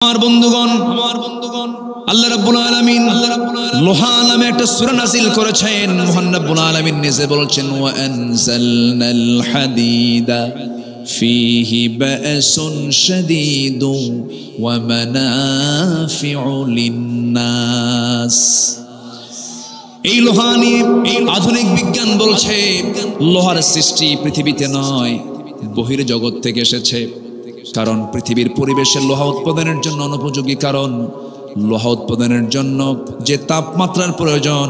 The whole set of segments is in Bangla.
আমার বন্ধুগণ আল্লাহ রাব্বুল আলামিন লোহা নামে একটা সূরা নাযিল করেছেন। মহান রাব্বুল আলামিন নিজে বলছেন ওয়া আনজালনাল হাদিদা ফীহি বা'সুন শাদীদু ওয়া মানাফিউ লিন-নাস। এই লোহা নিয়ে আধুনিক বিজ্ঞান বলছে লোহার সৃষ্টি পৃথিবীতে নয়, বহির জগৎ থেকে এসেছে। কারণ পৃথিবীর পরিবেশের লোহা উৎপাদনের জন্য অনুপযোগী, কারণ লোহা উৎপাদনের জন্য যে তাপমাত্রার প্রয়োজন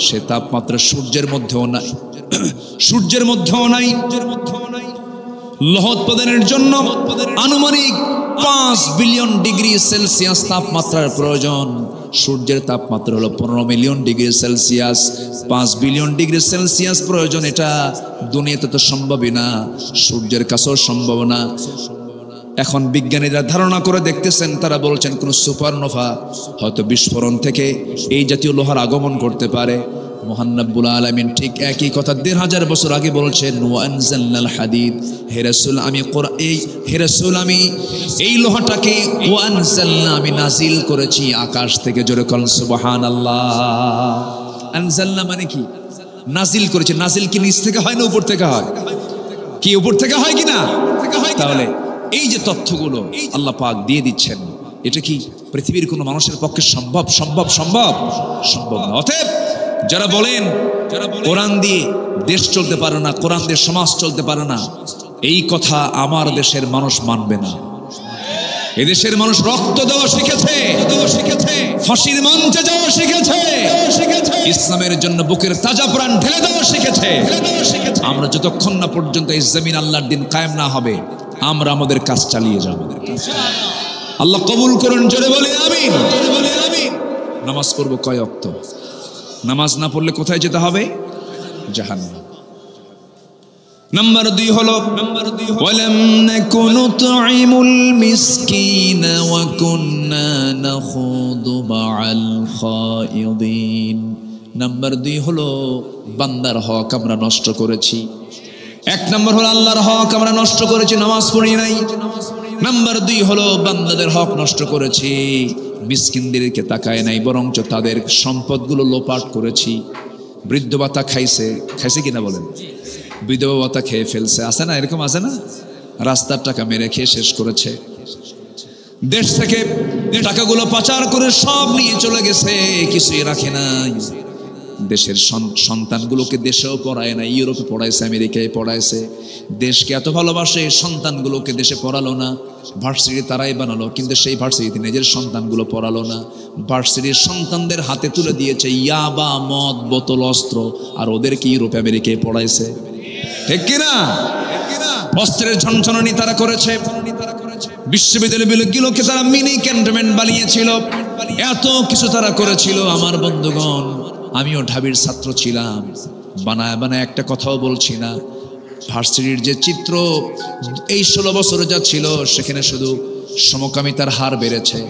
সে তাপমাত্রা সূর্যের মধ্যেও নাই, সূর্যের মধ্যেও নাই। লোহা উৎপাদনের জন্য আনুমানিক 5 বিলিয়ন ডিগ্রি সেলসিয়াস তাপমাত্রার প্রয়োজন। সূর্যের তাপমাত্রা হলো 15 million degree Celsius. 5 billion degree Celsius প্রয়োজন, এটা দুনিয়াতে তো সম্ভবই না, সূর্যের কাছেও সম্ভব না। এখন বিজ্ঞানীরা ধারণা করে দেখতেছেন, তারা বলছেন কোন সুপারনোভা হয়তো বিস্ফোরণ থেকে এই জাতীয় লোহার আগমন করতে পারে। মহান রব্বুল আলামিন ঠিক একই কথা 1500 বছর আগে বলছেন ওয়া আনজালনাল হাদিদ। হে রাসূল আমি এই লোহাটাকে ওয়া আনজালনা আমি নাজিল করেছি আকাশ থেকে। জোরে বলেন সুবহানাল্লাহ। আনজালনা মানে কি? নাজিল করেছে। নাজিল কি নিচ থেকে হয় না উপর থেকে হয়? কি উপর থেকে হয় কিনা? তাহলে এই যে তথ্যগুলো আল্লাহ পাক দিয়ে দিচ্ছেন, এটা কি পৃথিবীর কোনো মানুষের পক্ষে সম্ভব না। অতএব যারা বলেন কোরআন দিয়ে দেশ চলতে পারে না, কোরআন দিয়ে সমাজ চলতে পারে না, এই কথা আমার দেশের মানুষ মানবে না। এদেশের মানুষ রক্ত দেওয়া শিখেছে, ফাঁসির মঞ্চে যাওয়া শিখেছে, ইসলামের জন্য বুকের তাজা প্রাণ ঢেলে দেওয়া শিখেছে। আমরা যতক্ষণ না পর্যন্ত এই জমিন আল্লাহর দিন কায়েম না হবে, আমরা আমাদের কাজ চালিয়ে যাব। আল্লাহ কবুল করুন, জোরে বলে আমিন। নামাজ পড়ব কয় ওয়াক্ত? নামাজ না পড়লে কোথায় যেতে হবে? জাহান্নাম। নাম্বার 2 হলো ওয়ালাম নাকুনু তুইমুল মিসকিনা ওয়া কুননা নাখুদু মা'আল খায়িদিন। নাম্বার 2 হলো বান্দার হক আমরা নষ্ট করেছি। 1 নম্বর হলো আল্লাহর হক আমরা নষ্ট করেছি, নামাজ পড়ি নাই। নাম্বার 2 হলো বান্দাদের হক নষ্ট করেছি, মিসকিনদেরকে তাকায় নাই, বরঞ্চ তাদের সম্পদগুলো লোপাট করেছি। বৃদ্ধ ভাতা খাইছে কিনা বলেন? বিধবা ভাতা খেয়ে ফেলছে, আছে না? এরকম আছে না? রাস্তার টাকা মেরে খেয়ে শেষ করেছে। দেশ থেকে টাকাগুলো পাচার করে সব নিয়ে চলে গেছে, কিছুই রাখে নাই। দেশের সন্তানগুলোকে দেশেও পড়ায় না, ইউরোপে পড়াইছে, আমেরিকায় পড়াইছে। দেশকে এত ভালোবাসে, সন্তানগুলোকে দেশে পড়ালো না, ভার্সিটি তারাই বানালো, কিন্তু সেই ভার্সিটিতে নিজের সন্তানগুলো পড়ালো না। ভার্সিটির সন্তানদের হাতে তুলে দিয়েছে ইয়াবা, মদ, বোতল, অস্ত্র, আর ওদেরকে ইউরোপে আমেরিকায় পড়াইছে। ঠিক কিনা? অস্ত্রের ঝনঝনানি তারা করেছে। বিশ্ববিদ্যালয়গুলোকে তারা মিনি ক্যান্টনমেন্ট বানিয়েছিল, এত কিছু তারা করেছিল। আমার বন্ধুগণ, আমিও ঢাবির ছাত্র ছিলাম, বানায় একটা কথাও বলছি না। ভার্সিটির যে চিত্র এই 16 বছরে যা ছিল, সেখানে শুধু সমকামিতার হার বেড়েছে,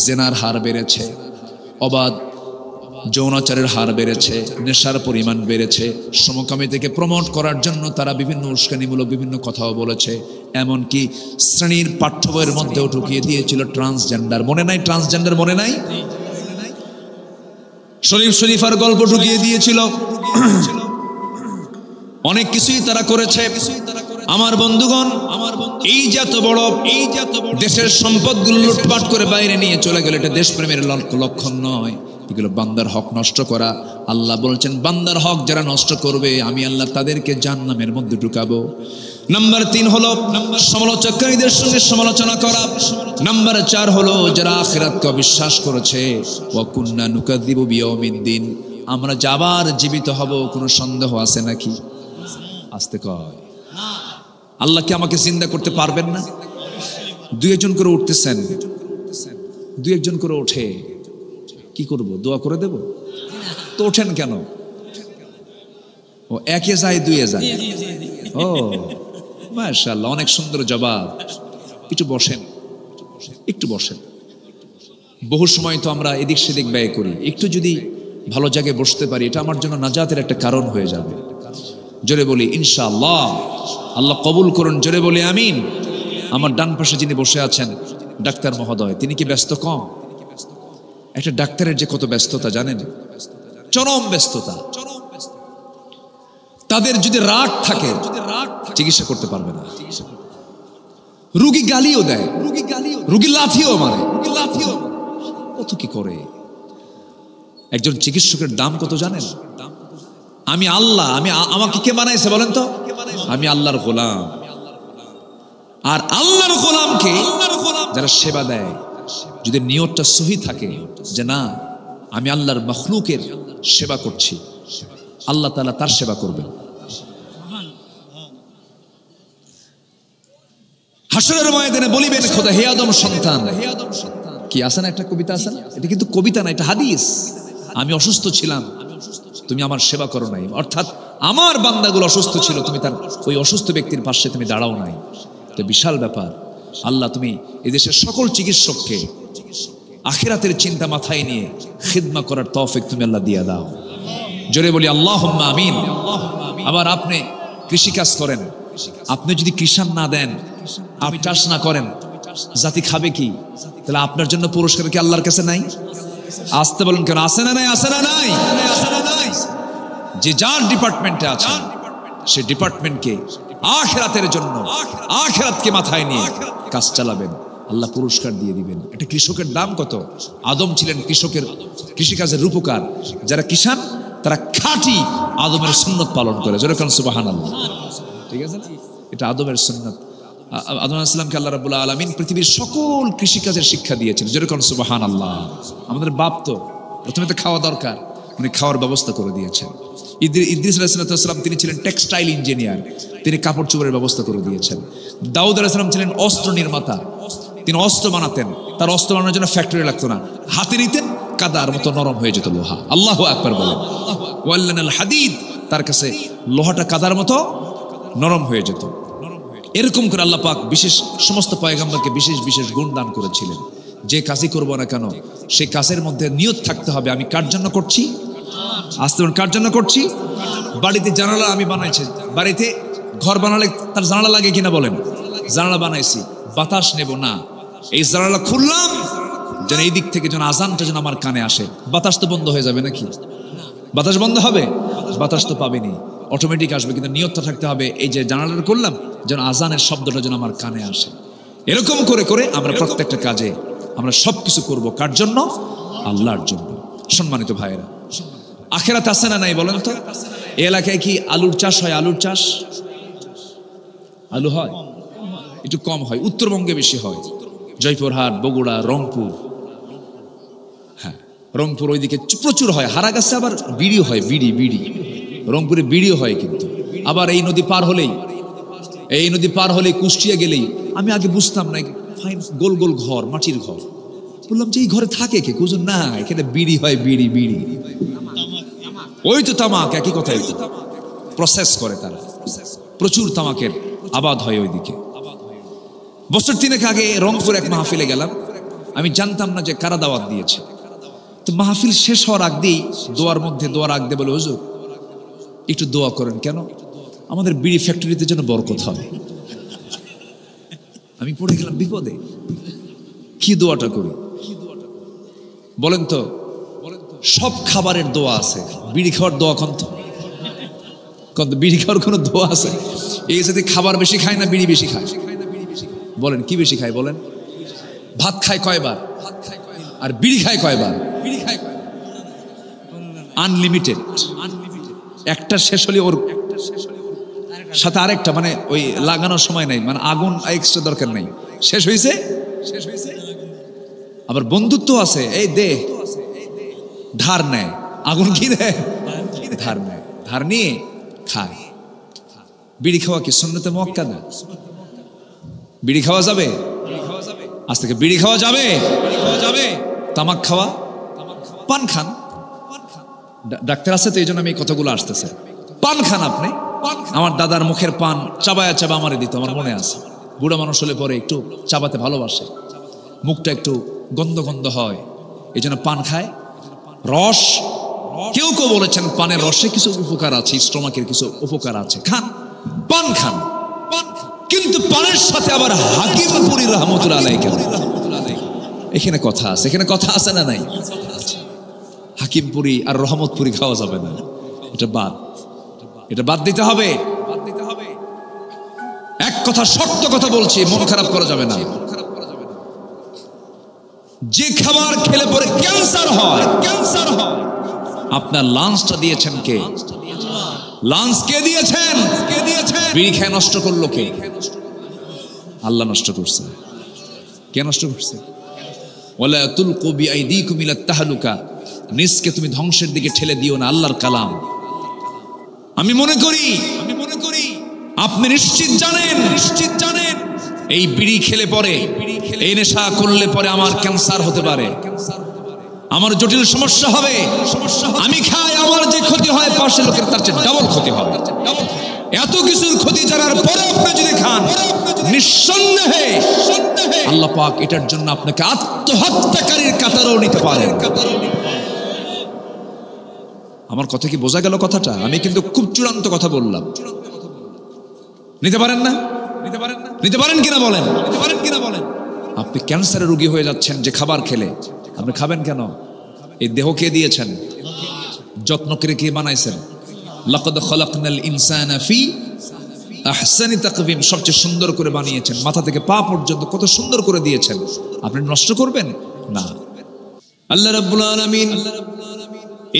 জেনার হার বেড়েছে, অবাধ যৌনাচারের হার বেড়েছে, নেশার পরিমাণ বেড়েছে। সমকামিতাকে প্রমোট করার জন্য তারা বিভিন্ন উস্কানিমূলক বিভিন্ন কথাও বলেছে। এমনকি শ্রেণীর পাঠ্য বইয়ের মধ্যেও ঢুকিয়ে দিয়েছিল ট্রান্সজেন্ডার। মনে নাই? ট্রান্সজেন্ডার মনে নাই? শরীফার গল্প ঢুকিয়ে দিয়েছিল। অনেক কিছুই তারা করেছে। আমার বন্ধুগণ, এই যে এত বড় দেশের সম্পদগুলো লুটপাট করে বাইরে নিয়ে চলে গেল, এটা দেশপ্রেমের লক্ষণ নয়, এগুলো বান্দার হক নষ্ট করা। আল্লাহ বলছেন বান্দার হক যারা নষ্ট করবে, আমি আল্লাহ তাদেরকে জাহান্নামের মধ্যে ঢুকাবো। নাম্বার 3 হলো সমালোচককারীদের সঙ্গে সমালোচনা করা। নাম্বার 4 হলো যারা আখিরাতকে অবিশ্বাস করেছে। ওয়া কুন্না নুকাযযিবু বিয়াউমিদ্দিন, আমরা যাবার জীবিত হব, কোনো সন্দেহ আছে নাকি? আসতে কয় না। আল্লাহ কি আমাকে জিন্দা করতে পারবেন না? 2-1 করে উঠতেছেন, 2-1 করে ওঠে, কি করব? দোয়া করে দেব? তো ওঠেন কেন? ও একে যায়, 2-এ যায়। ও মাশাআল্লাহ, অনেক সুন্দর জবাব। একটু বসেন। বহু সময় তো আমরা এদিক সেদিক ব্যয় করি, একটু যদি ভালো জায়গায় বসতে পারি, এটা আমার জন্য নাজাতের একটা কারণ হয়ে যাবে। জোরে বলি ইনশাআল্লাহ। আল্লাহ কবুল করুন, জোরে বলি আমিন। আমার ডান পাশে যিনি বসে আছেন, ডাক্তার মহোদয়, তিনি কি ব্যস্ত কম? একটা ডাক্তারের যে কত ব্যস্ততা জানেন, চরম ব্যস্ততা। তাদের যদি রাগ থাকে চিকিৎসা করতে পারবে না। রোগী গালিও দেয়, রোগী লাথিও মারে, কত কি করে। একজন চিকিৎসকের দাম কত জানেন? আমি আল্লাহ, আমাকে কে বানাইছে বলেন তো? আমি আল্লাহর গোলাম। আর আল্লাহর গোলামকে যারা সেবা দেয়, যদি নিয়তটা সহি থাকে যে না আমি আল্লাহর মখলুকের সেবা করছি, আল্লাহ তাআলা তার সেবা করবেন। হাসরের ময়দানে বলিবেন খোদা, হে আদম সন্তান, কি আছে না একটা কবিতা আছে না, এটা কিন্তু কবিতা না, এটা হাদিস। আমি অসুস্থ ছিলাম, তুমি আমার সেবা করো নাই। অর্থাৎ আমার বান্দাগুলো অসুস্থ ছিল, তুমি তার ওই অসুস্থ ব্যক্তির পাশে তুমি দাঁড়াও নাই। তো বিশাল ব্যাপার। আল্লাহ তুমি এদেশের সকল চিকিৎসককে আখিরাতের চিন্তা মাথায় নিয়ে খিদমা করার তৌফিক তুমি আল্লাহ দিয়ে দাও। জোরে বলি আল্লাহুম্মা আমিন। আবার আপনি কৃষিকাজ করেন, আপনি যদি কৃষাণ না দেন, আপনি চাষ না করেন, জাতি খাবে কি? তাহলে আপনার জন্য পুরস্কার কি আল্লাহর কাছে নাই? আসতে বলেন কেন? আসে না নাই? আসে না নাই? যে যার ডিপার্টমেন্টে আছে সে ডিপার্টমেন্টকে আখিরাতের জন্য, আখিরাতকে মাথায় নিয়ে কাজ চালাবেন, আল্লাহ পুরস্কার দিয়ে দিবেন। একটা কৃষকের দাম কত? আদম ছিলেন কৃষকের, কৃষিকাজের রূপকার। যারা কিষান তারা খাঁটি আদমের সুন্নত পালন করে। যেরকম সুবহানাল্লাহ, ঠিক আছে না? এটা আদমের সুন্নত। আদম আলাইহিস সালামকে আল্লাহ রাব্বুল আলামিন পৃথিবীর সকল কৃষিকাজের শিক্ষা দিয়েছেন। যেরকম সুবহানাল্লাহ। আমাদের বাপ তো প্রথমে তো খাওয়া দরকার, উনি খাওয়ার ব্যবস্থা করে দিয়েছেন। ইদ্রিস আলাইহিস সালাম তিনি ছিলেন টেক্সটাইল ইঞ্জিনিয়ার, তিনি কাপড় চোপড়ের ব্যবস্থা করে দিয়েছেন। দাউদ আলাইহিস সালাম ছিলেন অস্ত্র নির্মাতা, তিনি অস্ত্র বানাতেন। তার অস্ত্র বানানোর জন্য ফ্যাক্টরি লাগতো না, হাতে নিতেন, কাদার মতো নরম হয়ে যেত লোহা। আল্লাহু আকবার বলেন। ওয়াল্লানাল হাদিদ, তার কাছে লোহাটা কাদার মতো নরম হয়ে যেত। এরকম করে আল্লাহ পাক বিশেষ সমস্ত পয়গম্বরকে বিশেষ বিশেষ গুণ দান করেছিলেন। যে কাজই করবো না কেন সেই কাজের মধ্যে নিয়ত থাকতে হবে, আমি কার জন্য করছি? আসতে কার জন্য করছি? বাড়িতে জানালা আমি বানাইছি, বাড়িতে ঘর বানালে তার জানালা লাগে কিনা বলেন? জানালা বানাইছি, বাতাস নেব না, এই জানালা খুললাম যেন এই দিক থেকে যেন আজানটা যেন আমার কানে আসে। বাতাস তো বন্ধ হয়ে যাবে নাকি? বাতাস বন্ধ হবে? বাতাস তো পাবেনি, অটোমেটিক আসবে, কিন্তু নিয়তটা থাকতে হবে এই যে জানালাটা করলাম যেন আজানের শব্দটা যেন আমার কানে আসে। এরকম করে করে আমরা প্রত্যেকটা কাজে আমরা সবকিছু করব কার জন্য? আল্লাহর জন্য। সম্মানিত ভাইয়েরা, আখিরাত আছে না নাই বলেন তো? এই এলাকায় কি আলুর চাষ হয়? আলুর চাষ আলু হয়? একটু কম হয়, উত্তরবঙ্গে বেশি হয়, জয়পুরহাট, বগুড়া, রংপুর। হ্যাঁ, রংপুর ওইদিকে প্রচুর হয়। হারাগাছে আবার বিড়ি হয়, বিড়ি বিড়ি রংপুরে বিড়িও হয়। কিন্তু আবার এই নদী পার হলেই কুষ্টিয়া গেলেই, আমি আগে বুঝতাম না, ফাইন গোল গোল ঘর, মাটির ঘর, বললাম যে এই ঘরে থাকে কে? কুজন না, এখানে বিড়ি হয়, বিড়ি বিড়ি, ওই তো তামাক, একই কথাই, প্রসেস করে তারা, প্রচুর তামাকের আবাদ হয় ওইদিকে। বছর 3 আগে রংপুর এক মাহফিলে গেলাম, আমি জানতাম না যে কারা দাওয়াত দিয়েছে। তো মাহফিল শেষ হওয়ার আগ দিয়েই দোয়ার আগ দিয়ে বলে, হুজুর একটু দোয়া করেন। কেন? আমাদের বিড়ি ফ্যাক্টরিতে যেন বরকত হয়। আমি পড়ে গেলাম বিপদে, কি দোয়াটা করি বলেন তো? সব খাবারের দোয়া আছে, বিড়ি খাওয়ার দোয়া কত? বিড়ি খাওয়ার কোনো দোয়া আছে? এই সাথে খাবার বেশি খায় না বিড়ি বেশি খায়? বলেন কি বেশি খায় বলেন? ভাত খায় কয়বার আর বিড়ি খায় কয়বার? আনলিমিটেড। একটা শেষ হলে ওর সাথে আরেকটা, মানে ওই লাগানোর সময় নাই, মানে আগুন এক্সট্রা দরকার নাই, শেষ হয়েছে। আবার বন্ধুত্ব আছে, এই দে, ধার নেয়, আগুন কি দেয়? ধার নেয়, ধার নিয়ে খায়। বিড়ি খাওয়া কি সুন্নতে মুআক্কাদা? বিড়ি খাওয়া যাবে? আজ থেকে বিড়ি খাওয়া যাবে? তামাক খাওয়া, পান খান, ডাক্তার আছে তো এই জন্য আমি এই কথাগুলো আসতেছে। পান খান আপনি, আমার দাদার মুখের পান চাবায়া চাবা আমারে দিত, আমার মনে আছে। বুড়া মানুষ হলে পরে একটু চাবাতে ভালোবাসে, মুখটা একটু গন্ধ গন্ধ হয়, এই জন্য পান খায়। রস, কেউ কেউ বলেছেন পানের রসে কিছু উপকার আছে, স্টমাকের কিছু উপকার আছে, খান, পান খান। কিন্তু পানের সাথে আবার হাকিমপুরি রহমতুল্লাহ আলাইহি এখানে কথা আছে, এখানে কথা আছে না নাই? হাকিমপুরি আর রহমতপুরি খাওয়া যাবে না, এটা বাদ দিতে হবে। এক কথা শক্ত কথা বলছি, মন খারাপ করা যাবে না। যে খাবার খেলে পরে ক্যান্সার হয়, আপনার লাঞ্চটা দিয়েছেন কে? লাঞ্চ কে দিয়েছেন? বিড়ি খেয়ে নষ্ট করলো কে? আল্লাহ নষ্ট করছে। কে নষ্ট করছে? ওয়ালা তুলকু বিআইদিকুম ইলা তাহলুকা, নিজকে তুমি ধ্বংসের দিকে ঠেলে দিও না, আল্লাহর কালাম। আমি মনে করি আপনি নিশ্চিত জানেন এই বিড়ি খেলে পরে, এই নেশা করলে পরে আমার ক্যান্সার হতে পারে, আমার জটিল সমস্যা হবে। আমি খাই, আমার যে ক্ষতি হয় পাশের লোকের তার চেয়ে ডাবল ক্ষতি হবে। এত কিছুর ক্ষতি জানার পরে আপনি যদি খান, নিঃসন্দেহে আল্লাহ পাক এটার জন্য আপনাকে আত্মহত্যাকারীর কাতারেও নিতে পারেন। আমার কথা কি বোঝা গেল কথাটা? আমি কিন্তু খুব চূড়ান্ত কথা বললাম। নিতে পারেন না? নিতে পারেন কিনা বলেন? আপনি ক্যান্সারের রোগী হয়ে যাচ্ছেন যে খাবার খেলে। আপনি খাবেন কেন? এই দেহ কে দিয়েছেন? যত্ন করে কে বানাইছেন? লাকাদ খালাকনাল ইনসানা ফি আহসানি তাকওয়িম, সবচেয়ে সুন্দর করে বানিয়েছেন, মাথা থেকে পা পর্যন্ত কত সুন্দর করে দিয়েছেন। আপনি নষ্ট করবেন না। আল্লাহ রাব্বুল আলামিন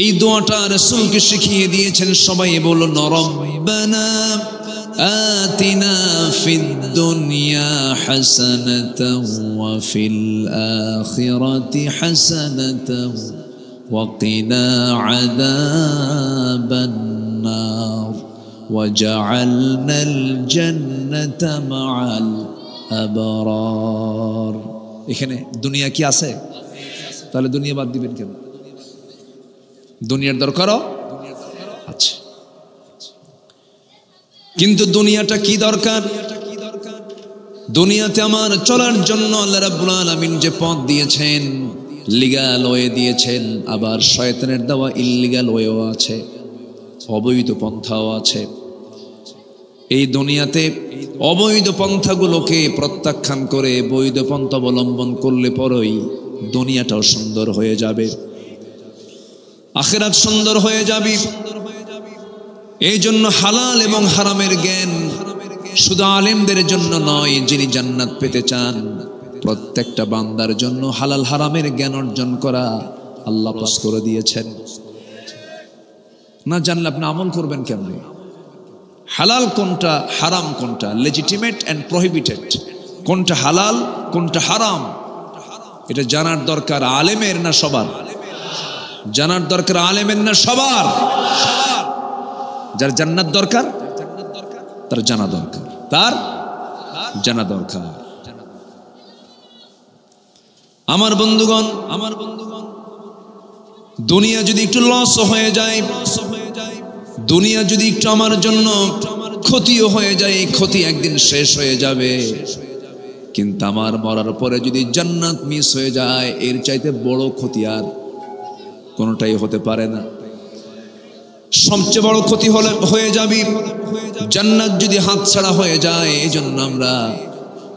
এই দোয়াটা রাসূলকে শিখিয়ে দিয়েছেন। সবাই বলুন, রব্বানা আতিনা ফিদ দুনিয়া হাসানাতাও ওয়া ফিল আখিরাতি হাসানাতাও ওয়া কিনা আযাবান নার ওয়াজআলনাল জান্নাতা মাআল আবরার। এখানে দুনিয়া কি আছে? তাহলে দুনিয়া বাদ দিবেন কেন? দুনিয়ার দরকারও আছে, কিন্তু দুনিয়াটা কি দরকার? দুনিয়াতে আমার চলার জন্য আল্লাহ রাব্বুল আলামিন যে পথ দিয়েছেন, লিগ্যাল ওয়ে দিয়েছেন, আবার শয়তানের দেওয়া ইল্লিগ্যাল ওয়েও আছে, অবৈধ পন্থাও আছে। এই দুনিয়াতে অবৈধ পন্থাগুলোকে প্রত্যাখ্যান করে বৈধ পন্থা অবলম্বন করলে পরেই দুনিয়াটাও সুন্দর হয়ে যাবে, আখিরাত সুন্দর হয়ে যাবে। এই জন্য হালাল এবং হারামের জ্ঞান শুধু আলেমদের জন্য নয়, যিনি জান্নাত পেতে চান প্রত্যেকটা বান্দার জন্য হালাল হারামের জ্ঞান অর্জন করা আল্লাহ পাস করে দিয়েছেন। না জানলে আপনি আমল করবেন কেমনে? হালাল কোনটা, হারাম কোনটা, লেজিটিমেট অ্যান্ড প্রহিবিটেড কোনটা, হালাল কোনটা হারাম, এটা জানার দরকার আলেমের না সবার? জানার দরকার আলেমের না সবার? যার জান্নাত দরকার তার জানা দরকার, তার জানা দরকার। আমার বন্ধুগণ, দুনিয়া যদি একটু লস হয়ে যায়, দুনিয়া যদি একটু আমার জন্য ক্ষতিও হয়ে যায়, ক্ষতি একদিন শেষ হয়ে যাবে। কিন্তু আমার মরার পরে যদি জান্নাত মিস হয়ে যায়, এর চাইতে বড় ক্ষতি আর কোনটাই হতে পারে না। সবচেয়ে বড় ক্ষতি হয়ে যাবে জান্নাত যদি হাতছাড়া হয়ে যায়। এই জন্য আমরা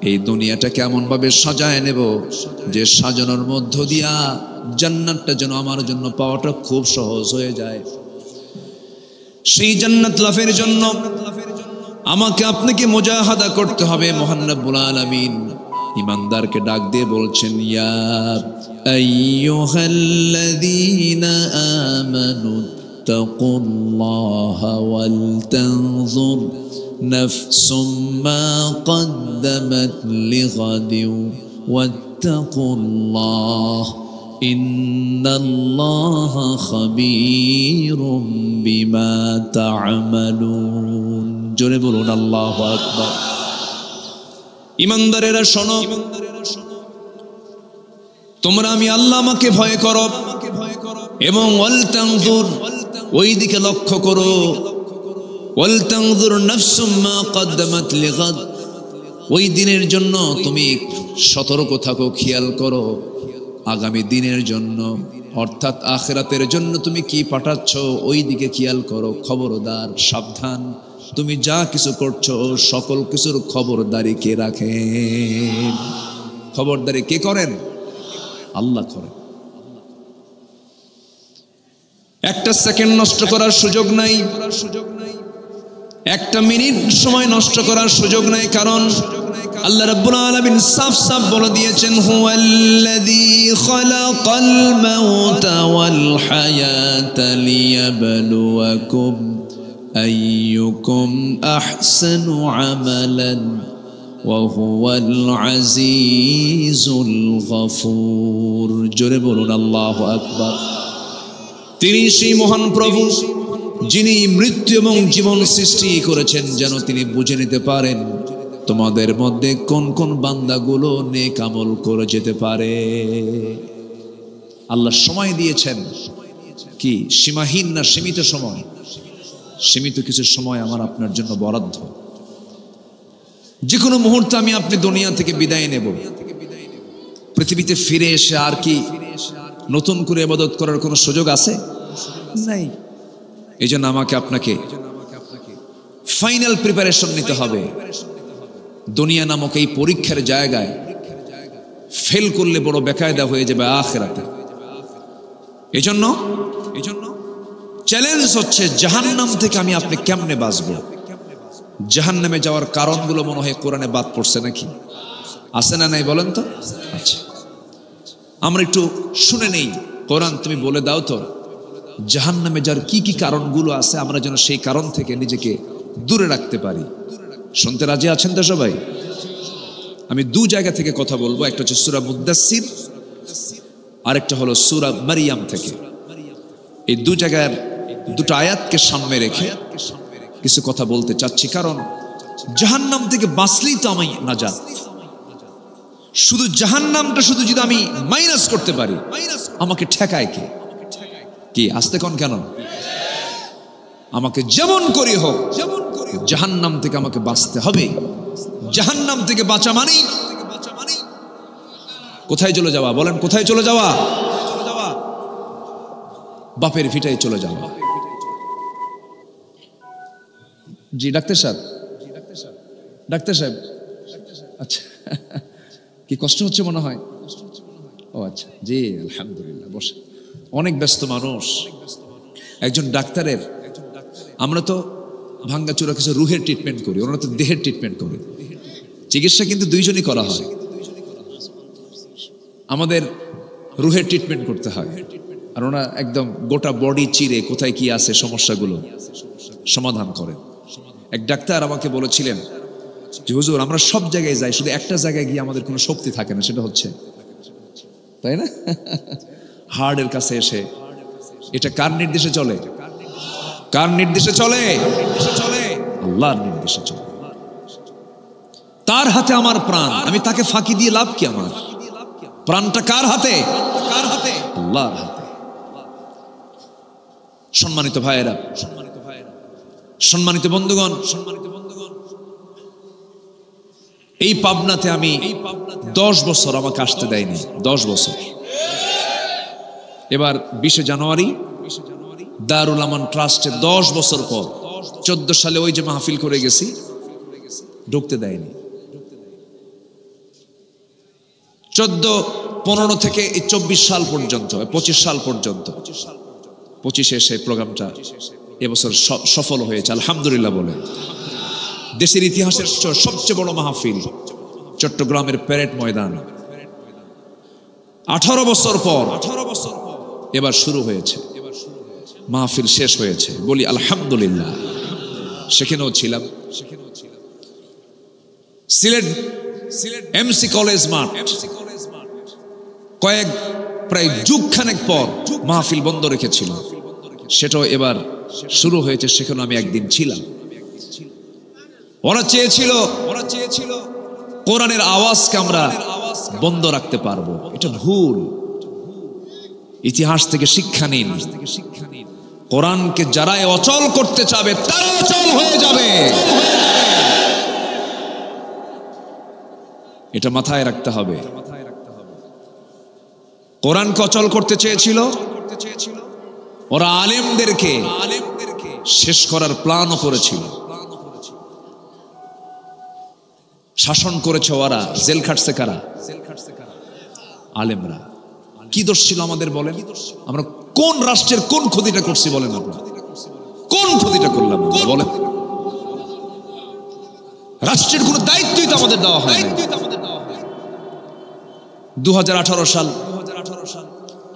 এই দুনিয়াটাকে এমন ভাবে সাজায় নেব যে সাজানোর মধ্য দিয়া জান্নাতটা যেন আমার জন্য পাওয়াটা খুব সহজ হয়ে যায়। সেই জান্নাত লাভের জন্য আমাকে আপনাকে মুজাহাদা করতে হবে। মহান রব্বুল আলামিন ইমানদারকে ডাক দিয়ে বলছেন, ইয়া আইয়ুহাল্লাযীনা আমানু তাকুল্লাহা ওয়াল তানজুর নাফসুম মা কদ্দামাত লিগাদিন ওয়াত্তাকুল্লাহ ইন্নাল্লাহা খাবীরুম বিমা তা'মালুন। জোরে বলুন আল্লাহু আকবার। ইমানদারেরা শোনো, তোমরা আমি আল্লাহ আমাকে ভয় করো এবং ওয়াল তানজুর, ওই দিকে লক্ষ্য করো। ওয়াল তানজুর নাফসুম মা কদ্দামাত লিগাদ, ওই দিনের জন্য তুমি সতর্ক থাকো, খেয়াল করো আগামী দিনের জন্য, অর্থাৎ আখিরাতের জন্য তুমি কি পাঠাচ্ছ ওই দিকে খেয়াল করো। খবরদার, সাবধান, তুমি যা কিছু করছো সকল কিছুর খবরদারি কে রাখেন? খবরদারি কে করেন? আল্লাহ করেন। একটা সেকেন্ড নষ্ট করার সুযোগ নাই, একটা মিনিট সময় নষ্ট করার সুযোগ নাই। কারণ আল্লাহ রাব্বুল আলামিন সাফ সাফ বলে দিয়েছেন, হুয়াল্লাযী খালাকাল মাউতা ওয়াল হায়াতা লিয়াবলুয়াকুম আইয়ুকুম আহসানু আমালান ওয়া হুয়াল আজিজুল গফুর। জোরে বলুন আল্লাহু আকবার। তিনি সেই মহান প্রভু যিনি মৃত্যু এবং জীবন সৃষ্টি করেছেন যেন তিনি বুঝে নিতে পারেন তোমাদের মধ্যে কোন কোন বান্দাগুলো নেক আমল করে যেতে পারে। আল্লাহ সময় দিয়েছেন কি সীমাহীন না সীমিত সময়? সীমিত কিছু সময় আমার আপনার জন্য বরাদ্দ। যে কোনো মুহূর্তে আমি আপনি দুনিয়া থেকে বিদায় নেব। পৃথিবীতে ফিরে এসে আর কি নতুন করে ইবাদত করার কোনো সুযোগ আছে? নাই। এই জন্য আমাকে আপনাকে ফাইনাল প্রিপারেশন নিতে হবে। দুনিয়া নামক এই পরীক্ষার জায়গায় ফেল করলে বড় বেকায়দা হয়ে যাবে আখিরাতে। এই জন্য চ্যালেঞ্জ হচ্ছে জাহান্নাম থেকে আমি আপনি কেমনে বাঁচবো। জাহান্নামে যাওয়ার কারণগুলো মনে হয় কোরআনে বাদ পড়ছে নাকি? আছে না নাই বলেন তো? আচ্ছা, আমরা একটু শুনে নেই। কোরআন তুমি বলে দাও তো জাহান্নামে যাওয়ার কি কি কারণগুলো আছে, আমরা যেন সেই কারণ থেকে নিজেকে দূরে রাখতে পারি। শুনতে রাজি আছেন তো সবাই? আমি দু জায়গা থেকে কথা বলবো, একটা হচ্ছে সূরা মুদ্দাসসির, আরেকটা হলো সূরা মারিয়াম থেকে। এই দু জায়গার দুটো আয়াতকে সামনে রেখে কিছু কথা বলতে চাচ্ছি। কারণ জাহান্নাম থেকে বাঁচলেই তো আমি নাজাত। শুধু জাহান্নামটা শুধু যদি আমি মাইনাস করতে পারি, আমাকে ঠেকায় কে? কি আসতে কোন কেন? আমাকে যেমন করি হোক জাহান্নাম থেকে আমাকে বাঁচতে হবে। জাহান্নাম থেকে বাঁচা মানেই কোথায় চলে যাওয়া? বলেন কোথায় চলে যাওয়া? বাপের ভিটায় চলে যাওয়া। জি ডাক্তার সাহেব, ডাক্তার সাহেব, আচ্ছা কি কষ্ট হচ্ছে মনে হয়? ও আচ্ছা, জি আলহামদুলিল্লাহ, বসে। অনেক ব্যস্ত মানুষ একজন ডাক্তারের। আমরা তো ভাঙ্গাচোরা কিছু রুহের ট্রিটমেন্ট করি, ওনারা তো দেহের ট্রিটমেন্ট করে। চিকিৎসা কিন্তু দুইজনই করা হয়। আমাদের রুহের ট্রিটমেন্ট করতে হয়, আর ওনা একদম গোটা বডি চিরে কোথায় কি আছে সমস্যাগুলো সমাধান করেন। এক ডাক্তার আমাকে বলেছিলেন যে হুজুর আমরা সব জায়গায় যাই, শুধু একটা জায়গায় গিয়ে আমাদের কোনো শক্তি থাকে না, সেটা হচ্ছে, তাই না, হার্টের কাছে এসে। এটা কার নির্দেশে চলে? কার নির্দেশে চলে? আল্লাহর নির্দেশে চলে। তার হাতে আমার প্রাণ, আমি তাকে ফাঁকি দিয়ে লাভ কি? আমার প্রাণটা কার হাতে? আল্লাহর হাতে। সম্মানিত ভাইয়েরা, সম্মানিত বন্ধুগণ, এই পাবনাতে আমি 10 বছর আমাকে আসতে দেয়নি। 10 বছর। এবার 20 জানুয়ারি দারুল আমান ট্রাস্টে 10 বছর পর 14 সালে ওই যে মাহফিল করে গেছি, ঢুকতে দেয়নি। 14-15 থেকে 24 সাল পর্যন্ত, 25 সাল পর্যন্ত, 25 এসে প্রোগ্রামটা এবছর সফল হয়েছে আলহামদুলিল্লাহ বলে। দেশের ইতিহাসের সবচেয়ে বড় মাহফিল চট্টগ্রামের প্যারেড ময়দান। 18 বছর পর এবার শুরু হয়েছে, মাহফিল শেষ হয়েছে, বলি আলহামদুলিল্লাহ। সেখানেও ছিলাম। সিলেট এমসি কলেজ মাঠ প্রায় যুগখানেক পর মাহফিল বন্ধ রেখেছিল, সেটাও এবার শুরু হয়েছে। সেখানে আমি একদিন ছিলাম। ওরা চেয়েছিল কোরআনের আওয়াজকে আমরা বন্ধ রাখতে পারবো, এটা ভুল। ইতিহাস থেকে শিক্ষা নিন। কোরআনকে যারাই অচল করতে চাবে তারা অচল হয়ে যাবে, এটা মাথায় রাখতে হবে। কোরআনকে অচল করতে চেয়েছিল, ওরা আলেমদেরকে শেষ করার প্ল্যানও করেছিল, শাসন করেছে ওরা। জেল খাটছে কারা? আলেমরা। কি দোষ ছিল আমাদের বলেন? আমরা কোন রাষ্ট্রের কোন ক্ষতিটা করছি বলেন? আপনারা কোন ক্ষতিটা করলাম বলেন? রাষ্ট্রের কোনো দায়িত্বই তো আমাদের দেওয়া হয় না। 2018 সাল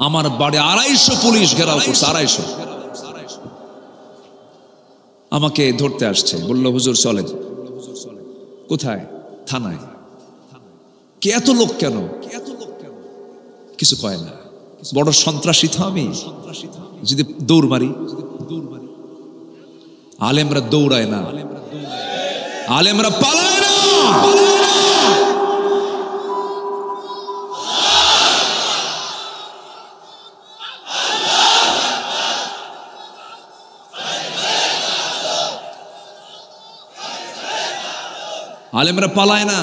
আমার বাড়ি 250 পুলিশ ঘেরাও করছে। 250 আমাকে ধরতে আসছে, বলল হুজুর চলেন। কোথায়? থানায়। কে এত লোক কেন? কিছু কয় না। বড় সন্ত্রাসী তো আমি, যদি দৌড় মারি। আলেমরা দৌড়ায় না, আলেমরা পালায় না। আলেমরা পালায় না।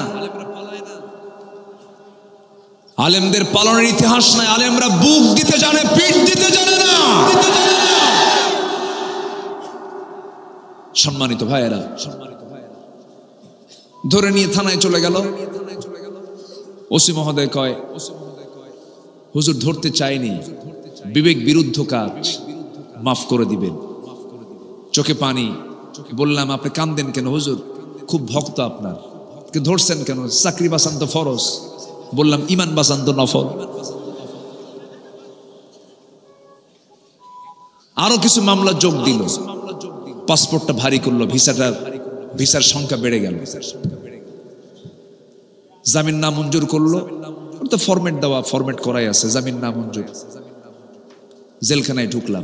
আলেমদের পালনের ইতিহাস নাই। আলেমরা বুক দিতে জানে, পিঠ দিতে জানে না। সম্মানিত ভাইয়েরা, ধরে নিয়ে থানায় চলে গেল। ওসি মহোদয় কয়, হুজুর ধরতে চাইনি, বিবেক বিরুদ্ধ কাজ, মাফ করে দিবেন। চোখে পানি। বললাম আপনি কান্দেন কেন হুজুর? খুব ভক্ত আপনার, ধরছেন কেন? চাকরি বাঁচান তো ফরজ। বললাম ইমান বাঁচান তো নফল। আরো কিছু মামলা যোগ দিল, পাসপোর্টটা ভারী করলো, ভিসার সংখ্যা বেড়ে গেল। জামিন নামঞ্জুর করলো, তো ফরম্যাট দেওয়া, ফরম্যাট করাই আছে, জামিন নামঞ্জুর। জেলখানায় ঢুকলাম।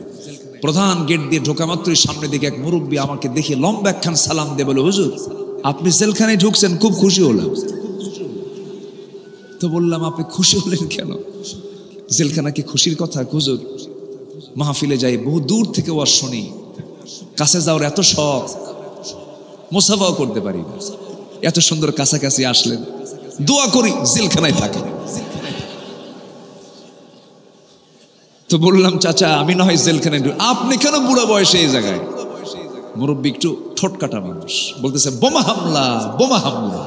প্রধান গেট দিয়ে ঢোকা মাত্রই সামনে দিকে এক মুরব্বী আমাকে দেখে লম্বা একখান সালাম দিয়ে বলে, হুজুর আপনি জেলখানায় ঢুকছেন, খুব খুশি হলাম। তো বললাম আপনি খুশি হলেন কেন? জেলখানা কি খুশির কথা? হুজুর মাহফিলে যাই, বহু দূর থেকে ওয়াজ শুনি, কাছে যাওয়ার এত শখ, মুসাফাও করতে পারি না, এত সুন্দর কাছাকাছি আসলেন, দোয়া করি জেলখানায় থাকে। তো বললাম চাচা আমি না হয় জেলখানায়, আপনি কেন বুড়া বয়সে এই জায়গায়? মুরব্বী একটু ঠোঁট কাটা মানুষ, বলতেছে বোমা হামলা, বোমা হামলা,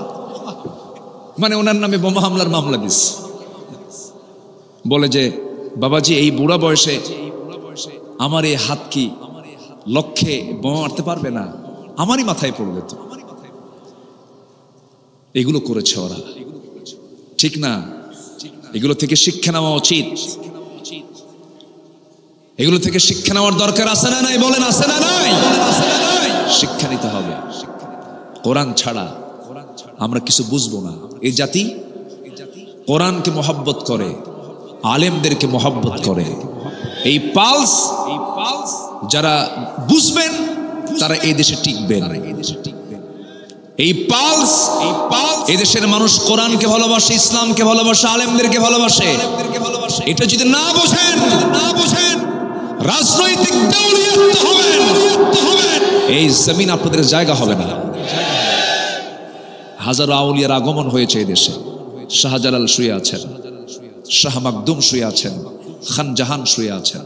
মানে ওনার নামে বোমা হামলার মামলা দিস। বলে যে বাবাজি এই বুড়া বয়সে আমার এই হাত কি লক্ষ্যে বোমা মারতে পারবে না? আমারই মাথায় পড়বে তো। এগুলো করেছে ওরা, ঠিক না? এগুলো থেকে শিক্ষা নেওয়া উচিত। এগুলো থেকে শিক্ষা নেওয়ার দরকার আছে না নাই? বলেন আছে না নাই? শিক্ষা নিতে হবে। কোরআন ছাড়া আমরা কিছু বুঝবো না। এই জাতি কোরআনকে মহব্বত করে, আলেমদেরকে মহব্বত করে। এই পালস যারা বুঝবেন তারা এই দেশে টিকবেন। এই পালস এই দেশের মানুষ কোরআনকে ভালোবাসে, ইসলামকে ভালোবাসে, আলেমদেরকে ভালোবাসে। এটা যদি না বোঝেন, রাজনৈতিক দেউলিয়াত হবেন, এই জমিন আপনাদের জায়গা হবে না। হাজারো আউলিয়ার আগমন হয়েছে এই দেশে। শাহজালাল শুয়ে আছেন, শাহ মাকদুম শুয়ে আছেন, খান জাহান শুয়ে আছেন,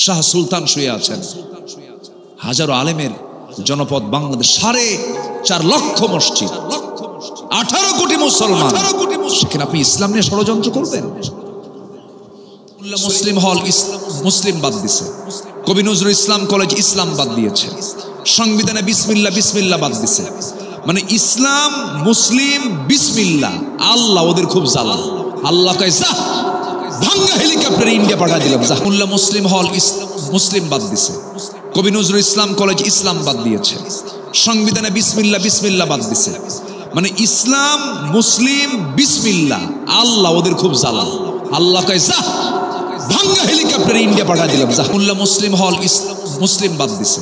শাহ সুলতান শুয়ে আছেন। হাজারো আলেমের জনপদ বাংলাদেশ, 4.5 লক্ষ মসজিদ, 18 কোটি মুসলমান। সেখানে আপনি ইসলাম নিয়ে ষড়যন্ত্র করবেন? মুসলিম হল মুসলিম বাদ দিছে, কবি নজরুল ইসলাম কলেজ ইসলাম বাদ দিয়েছে, সংবিধানে বিসমিল্লাহ বিসমিল্লাহ বাদ দিছে। মানে ইসলাম মুসলিম বিসমিল্লাহ, আল্লাহ ওদের খুব জ্বালা। আল্লাহ কয় যা ভাঙ্গা হেলিকপ্টারে ইন্ডিয়া পাঠিয়ে দিলাম। জাহুল্লাহ মুসলিম হল মুসলিম বাদ দিছে, কবি নজরুল ইসলাম কলেজ ইসলাম বাদ দিয়েছে, সংবিধানে বিসমিল্লাহ বিসমিল্লাহ বাদ দিছে। মানে ইসলাম মুসলিম বিসমিল্লাহ, আল্লাহ ওদের খুব জ্বালা। আল্লাহ কয় যা ভাঙ্গা হেলিকপ্টারে ইন্ডিয়া পাঠিয়ে দিলাম। জাহুল্লাহ মুসলিম হল মুসলিম বাদ দিছে,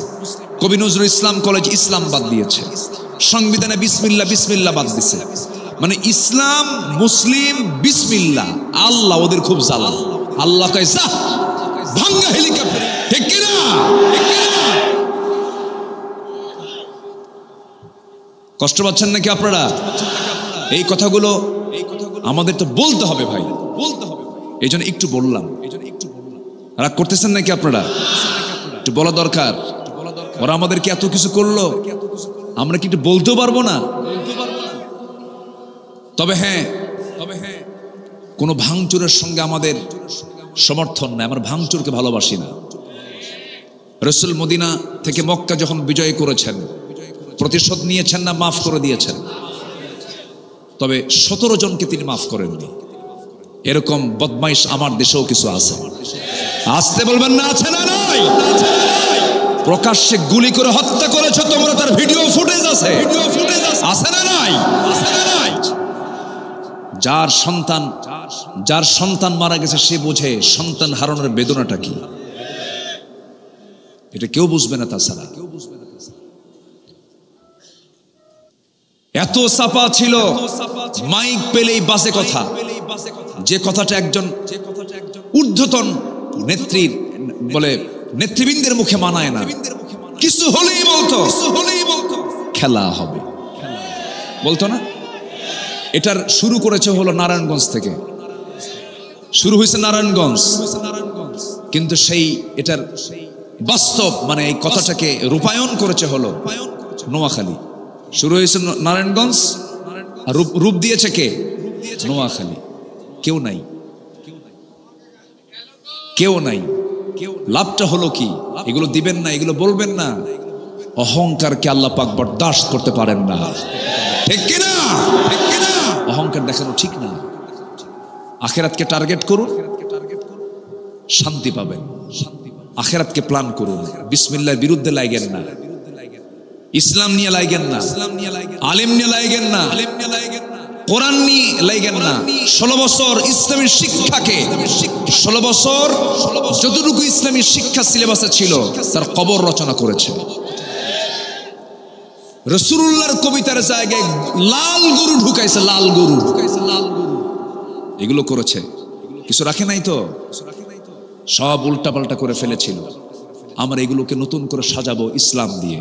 কবি নজরুল ইসলাম কলেজ ইসলাম বাদ দিয়েছে, সংবিধানে বিসমিল্লাহ বিসমিল্লাহ বাদ দিছে। মানে ইসলাম মুসলিম বিসমিল্লাহ, আল্লাহ ওদের খুব জ্বালা। আল্লাহ কয় যা ভাঙ্গা হেলিকপ্টার। ঠিক কিনা? কষ্ট পাচ্ছেন নাকি আপনারা? এই কথাগুলো আমাদের তো বলতে হবে ভাই, বলতে হবে। এই জন্য একটু বললাম। রাগ করতেছেন নাকি আপনারা? একটু বলা দরকার। ওরা আমাদেরকে এত কিছু করলো, আমরা কি একটু বলতেও পারবো না? তবে হ্যাঁ, কোনো ভাঙচুরের সঙ্গে আমাদের সমর্থন নাই, আমরা ভাঙচুরকে ভালোবাসি না। রাসূল মদিনা থেকে মক্কা যখন বিজয় করেছেন, প্রতিশোধ নিয়েছেন না মাফ করে দিয়েছেন? তবে 17 জনকে তিনি মাফ করেননি। এরকম বদমাইশ আমার দেশেও কিছু আছে। আসতে বলবেন না, আছে না নাই? প্রকাশ্যে গুলি করে হত্যা করেছে তোমরা, তার ভিডিও ফুটেজ আছে, আছে না নাই? যার সন্তান মারা গেছে সে বোঝে সন্তান হারানোর বেদনাটা কি। এটা কেউ বুঝবে না তাছাড়া। এত চাপা ছিল, মাইক পেলেই বাজে কথা, যে কথাটা একজন ঊর্ধ্বতন নেত্রীর বলে নেতৃবৃন্দের মুখে মানায় না, কিছু হলেই বলতো খেলা হবে, বলতো না? এটার শুরু করেছে হলো নারায়ণগঞ্জ থেকে, শুরু হয়েছে নারায়ণগঞ্জ, কিন্তু সেই এটার বাস্তব মানে এই কথাটাকে রূপায়ণ করেছে হলো নোয়াখালী। শুরু হয়েছে নারায়ণগঞ্জ, আর রূপ দিয়েছে কে? নোয়াখালী। কেউ নাই, কেউ নাই। লাভটা হলো কি? এগুলো দিবেন না, এগুলো বলবেন না। অহংকারকে আল্লাহ পাক বরদাস্ত করতে পারেন না, ঠিক কিনা? অহংকার দেখানো ঠিক না। আখিরাতকে টার্গেট করুন, শান্তি পাবেন। আখিরাতকে প্ল্যান করুন, বিসমিল্লাহর বিরুদ্ধে লাগেন না, ইসলাম নিয়ে লাগেন না, আলেম নিয়ে লাগেন না, কোরআন নিয়ে লাগেন না। 16 বছর ইসলামী শিক্ষাকে, 16 বছর যতটুকু ইসলামী শিক্ষা সিলেবাসে ছিল তার কবর রচনা করেছে। রাসূলুল্লাহর কবিতার জায়গায় লাল গরু ঢুকাইছে, লাল গরু এগুলো করেছে। কিছু রাখে নাই তো, সব উল্টাপাল্টা করে ফেলেছিল। আমরা এগুলোকে নতুন করে সাজাবো ইসলাম দিয়ে।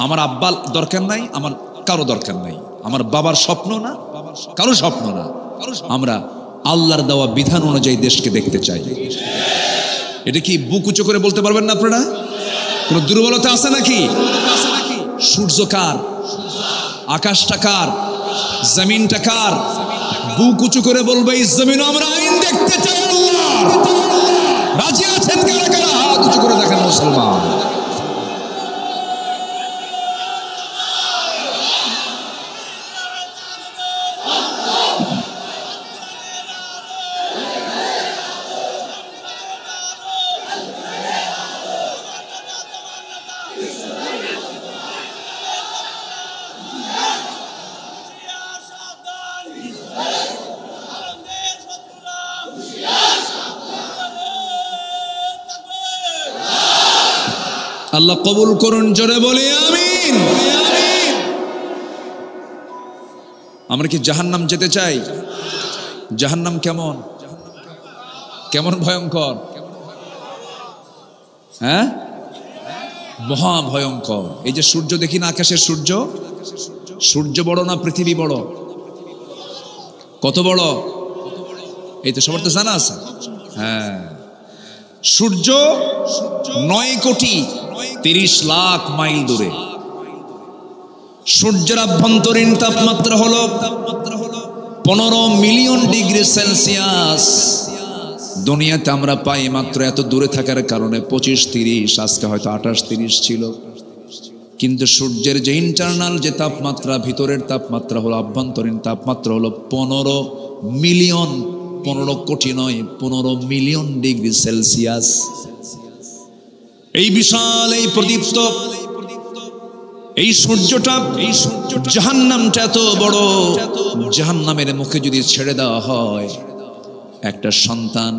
আমার আব্বার দরকার নাই, আমার কারো দরকার নাই, আমার বাবার স্বপ্ন না, কারো স্বপ্ন না। আমরা আল্লাহর দেওয়া বিধান অনুযায়ী দেশকে দেখতে চাই। এটা কি বুক উঁচু করে বলতে পারবেন না আপনারা? কোনো দুর্বলতা আছে নাকি? সূর্য কার? আকাশটা কার? জমিনটা কার? বুক উঁচু করে বলবে এই জমিন আমরা আইন দেখতে চাই আল্লাহ। রাজি আছেন কারা কারা? হাত উঁচু করে দেখেন মুসলমান। আল্লাহ কবুল করুন, জোরে বলি আমিন। আমরা কি জাহান্নাম যেতে চাই? জাহান্নাম কেমন কেমন ভয়ঙ্কর, হ্যাঁ, মহা ভয়ঙ্কর। এই যে সূর্য দেখি না, আকাশের সূর্য, সূর্য বড় না পৃথিবী বড়? কত বড়? এই তো সবার তো জানা আছে। হ্যাঁ, সূর্য 9,30,00,000 মাইল দূরে। সূর্যের আভ্যন্তরীণ তাপমাত্রা হলো 15 মিলিয়ন ডিগ্রি সেলসিয়াস। দুনিয়াতে আমরা পাই মাত্র এত দূরে থাকার কারণে 25-30, আজকে হয়তো 28-30 ছিল। কিন্তু সূর্যের যে ইন্টারনাল যে তাপমাত্রা, ভিতরের তাপমাত্রা হলো, আভ্যন্তরীণ তাপমাত্রা হলো 15 মিলিয়ন, 15 কোটি নয়, 15 মিলিয়ন ডিগ্রি সেলসিয়াস। এই বিশাল, এই প্রদীপ্ত এই সূর্যটা, এই জাহান্নামটা এত বড়। জাহান্নামের মুখে যদি ছেড়ে দেওয়া হয়, একটা সন্তান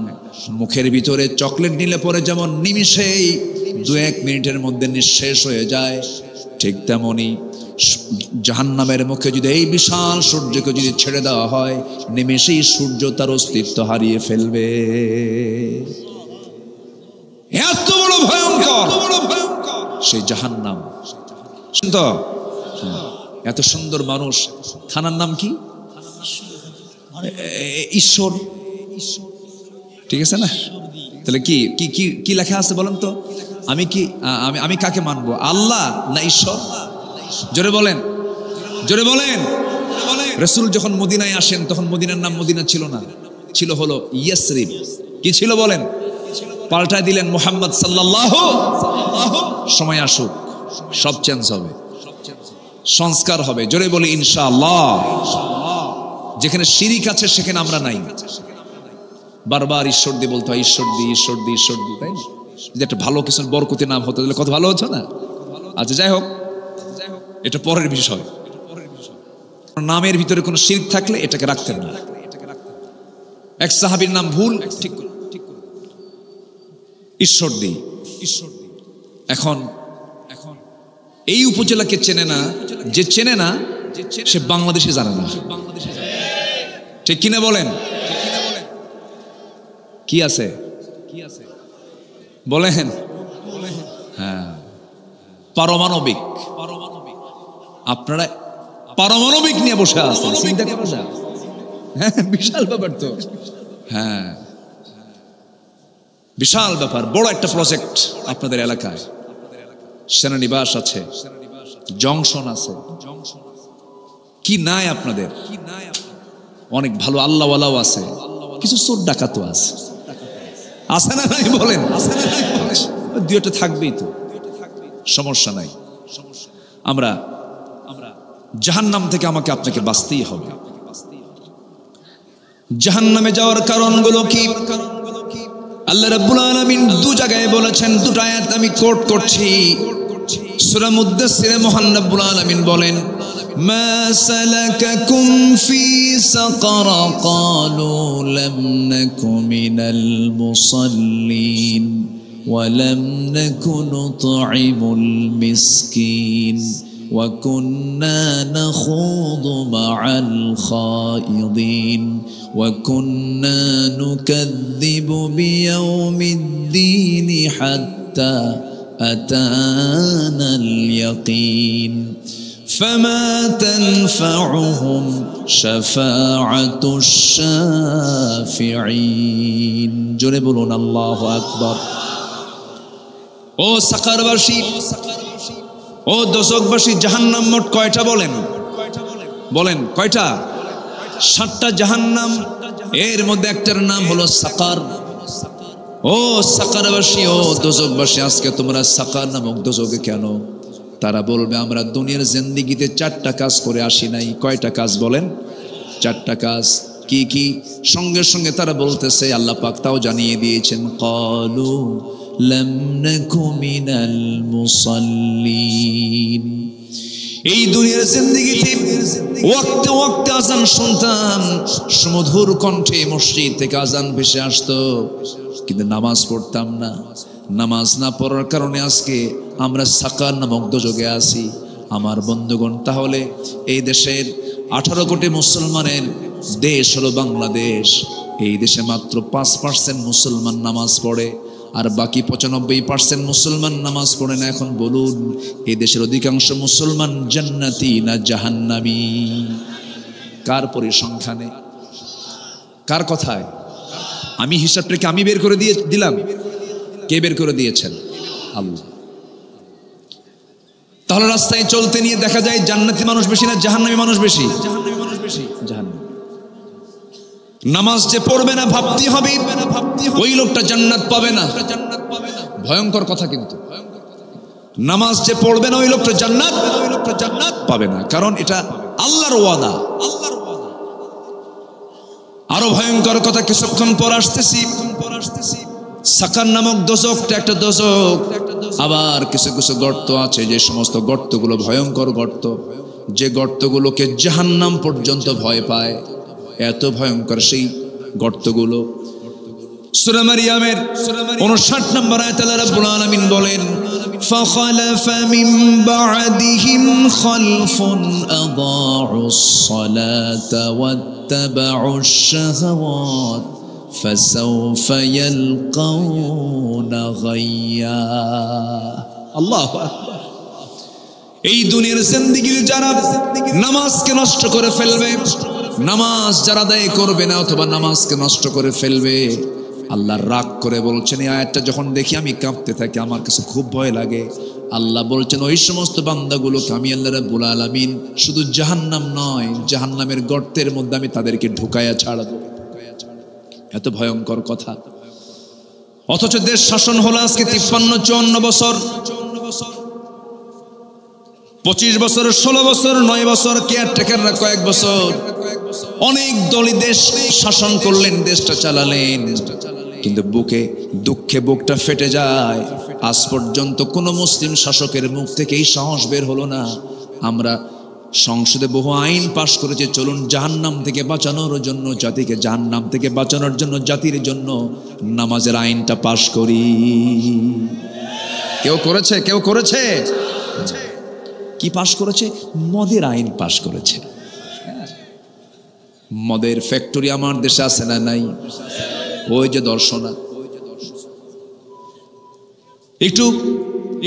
মুখের ভিতরে চকলেট নিলে পরে যেমন নিমিষেই 2-1 মিনিটের মধ্যে নিঃশেষ হয়ে যায়, ঠিক তেমনি জাহান্নামের মুখে যদি এই বিশাল সূর্যকে যদি ছেড়ে দেওয়া হয়, নিমেষেই সূর্য তার অস্তিত্ব হারিয়ে ফেলবে। এত বড় ভয়ঙ্কর সেই জাহান্নাম। তো এত সুন্দর মানুষ, থানার নাম কি? ঈশ্বর, ঠিক আছে না? তাহলে কি কি কি কি লেখা আছে বলেন তো? আমি কি আমি কাকে মানবো, আল্লাহ না ঈশ্বর? জোরে বলেন, জোরে বলেন। রাসূল যখন মদিনায় আসেন তখন মদিনার নাম মদিনা ছিল না, ছিল হলো ইয়াসরিব। কি ছিল বলেন? পাল্টায় দিলেন মুহাম্মদ সাল্লাল্লাহু। সময় আসুক, সব চেঞ্জ হবে, সংস্কার হবে। জোরে বলি ইনশাআল্লাহ। যেখানে শিরিক আছে সেখানে আমরা নাই। বারবার ঈশ্বর দিয়ে বলতে হয়, ঈশ্বর দি, ঈশ্বর দি, ঈশ্বর দি, তাই না? যদি একটা ভালো কিছু বরকতি নাম হতো তাহলে কত ভালো হতো না? আচ্ছা যাই হোক, এটা পরের বিষয়। নামের ভিতরে কোনো শিরক থাকলে এটাকে রাখতেন না। এক সাহাবীর নাম ভুল ঠিক ঈশ্বর দি। এখন এই উপজেলাকে চেনে না, যে চেনে না সে বাংলাদেশে জানে না। ঠিক কিনা বলেন? কি আছে বলেন? হ্যাঁ, পারমাণবিক। আপনারা পারমাণবিক নিয়ে বসে আছেন, চিন্তা করেন না? হ্যাঁ, বিশাল ব্যাপার তো। হ্যাঁ, বিশাল ব্যাপার, বড় একটা প্রজেক্ট আপনাদের এলাকায়। সেনানিবাস আছে, জংশন আছে, কি নাই আপনাদের? অনেক ভালো আল্লাহওয়ালাও আছে, কিছু চোর ডাকাতও আছে। আছে না নাই বলেন? দুই একটা থাকবেই তো, সমস্যা নাই। আমরা জাহান্নাম থেকে আমাকে আপনাকে বাঁচতেই হবে। জাহান্নামে যাওয়ার কারণগুলো কি? আল্লাহ রাব্বুল আলামিন দু জায়গায় বলেছেন, দুটো আয়াত আমি কোট করছি। সূরা মুদ্দাসসিরে মহান রাব্বুল আলামিন বলেন, মা সালাকাকুম ফি সাকার ক্বালু লাম নাকু মিনাল মুসাল্লিন ওয়া লাম নাকু নুতঈমুল মিসকিন ওয়া কুন্না নাখুযু মা'আল খায়িদিন ওয়া কুন্না নুকাযযিবু বিয়াউমিদ্দীন হাত্তা আতানাল ইয়াকিন ফামা তানফা'ুহুম শাফা'াতুশ শাফিঈন। জোরে বলুন আল্লাহু আকবার। ও সাকারবাসী, ও দোজখবাসী, জাহান্নাম মোট কয়টা বলেন? বলেন কয়টা? 7টা জাহান্নাম। এর মধ্যে একটার নাম হলো সাকার। ও সাকারবাসী, ও দোজখবাসী, আজকে তোমরা সাকার নামক দোজখে কেন? তারা বলবে আমরা দুনিয়ার জিন্দেগিতে 4টা কাজ করে আসি নাই। কয়টা কাজ বলেন? 4টা কাজ। কি কি? সঙ্গে সঙ্গে তারা বলতেছে, আল্লাহ পাক তাও জানিয়ে দিয়েছেন, ক্বালু লাম নাকু মিনাল মুসাল্লিন। এই দুনিয়ার জিন্দেগিতে ওয়াক্তে ওয়াক্তে আজান শুনতাম, সুমধুর কণ্ঠে মসজিদ থেকে আজান ভেসে আসতো, কিন্তু নামাজ পড়তাম না। নামাজ না পড়ার কারণে আজকে আমরা সাকার নামক দোজখে আছি। আমার বন্ধুগণ, তাহলে এই দেশের 18 কোটি মুসলমানের দেশ হলো বাংলাদেশ। এই দেশে মাত্র 5% মুসলমান নামাজ পড়ে, আর বাকি 95% মুসলমান নামাজ পড়ে না। এখন বলুন, এই দেশের অধিকাংশ মুসলমান জান্নাতি না জাহান্নামী? কার পরিসংখ্যানে, কার কথায়? আমি হিসাবটাকে আমি বের করে দিলাম? কে বের করে দিয়েছেন? আল্লাহ। তাহলে রাস্তায় চলতে নিয়ে দেখা যায় জান্নাতি মানুষ বেশি না জাহান্নামী মানুষ বেশি? জাহান্নামী। নামাজ যে পড়বে না ভাবতে হবে ওই লোকটা জান্নাত পাবে না। ভয়ঙ্কর কথা কিন্তু। নামাজ যে পড়বে না ওই লোকটা জান্নাত পাবে না, কারণ এটা আল্লাহর ওয়াদা। আরো ভয়ঙ্কর কথা কিছুক্ষণ পর আসতেছি। সাকার নামক দোজখটা একটা দোজখ। আবার কিছু কিছু গর্ত আছে, যে সমস্ত গর্তগুলো ভয়ঙ্কর গর্ত, যে গর্তগুলোকে জাহান্নাম পর্যন্ত ভয় পায়। এত ভয়ঙ্কর সেই গর্তগুলো। সূরা মারইয়ামের 59 নম্বর আয়াতে আল্লাহ রাব্বুল আলামিন বলেন, ফাখালাফা মিন বা'দিহিম খালফুন আদাউস সালাতা ওয়াত্তাবাউশ শাহাওয়াত ফাসাউফা ইয়ালকাউনা গায়্যা। আল্লাহু আকবার। এই দুনিয়ার জিন্দেগিতে যারা নামাজকে নষ্ট করে ফেলবে, নামাজ যারা আদায় করবে না অথবা নামাজকে নষ্ট করে ফেলবে, আল্লাহ রাগ করে বলছেন। এই আয়াতটা যখন দেখি আমি কাঁপতে থাকি, আমার কাছে খুব ভয় লাগে। আল্লাহ বলছেন ওই সমস্ত বান্দাগুলোকে আমি আল্লাহ রাব্বুল আলামিন শুধু জাহান্নাম নয়, জাহান্নামের গর্তের মধ্যে আমি তাদেরকে ঢুকায়া ছাড়ব। এত ভয়ঙ্কর কথা। অথচ দেশ শাসন হলো আজকে 53-54 বছর, 25 বছর, 16 বছর, 9 বছর, কেয়ারটেকাররা কয়েক বছর, অনেক দলই দেশ শাসন করলেন, দেশটা চালালেন, কিন্তু বুকে দুঃখে বুকটা ফেটে যায়। আজ পর্যন্ত কোন মুসলিম শাসকের মুখ থেকে এই সাহস বের হলো না। আমরা সংসদে বহু আইন পাশ করেছি, চলুন জাহান্নাম থেকে বাঁচানোর জন্য, জাতিকে জাহান্নাম থেকে বাঁচানোর জন্য, জাতির জন্য নামাজের আইনটা পাশ করি। কেউ করেছে? কেউ করেছে? কি পাশ করেছে? মদের আইন পাশ করেছে। মদের ফ্যাক্টরি আমার দেশে আছে না নাই? ওই যে দর্শনা, একটু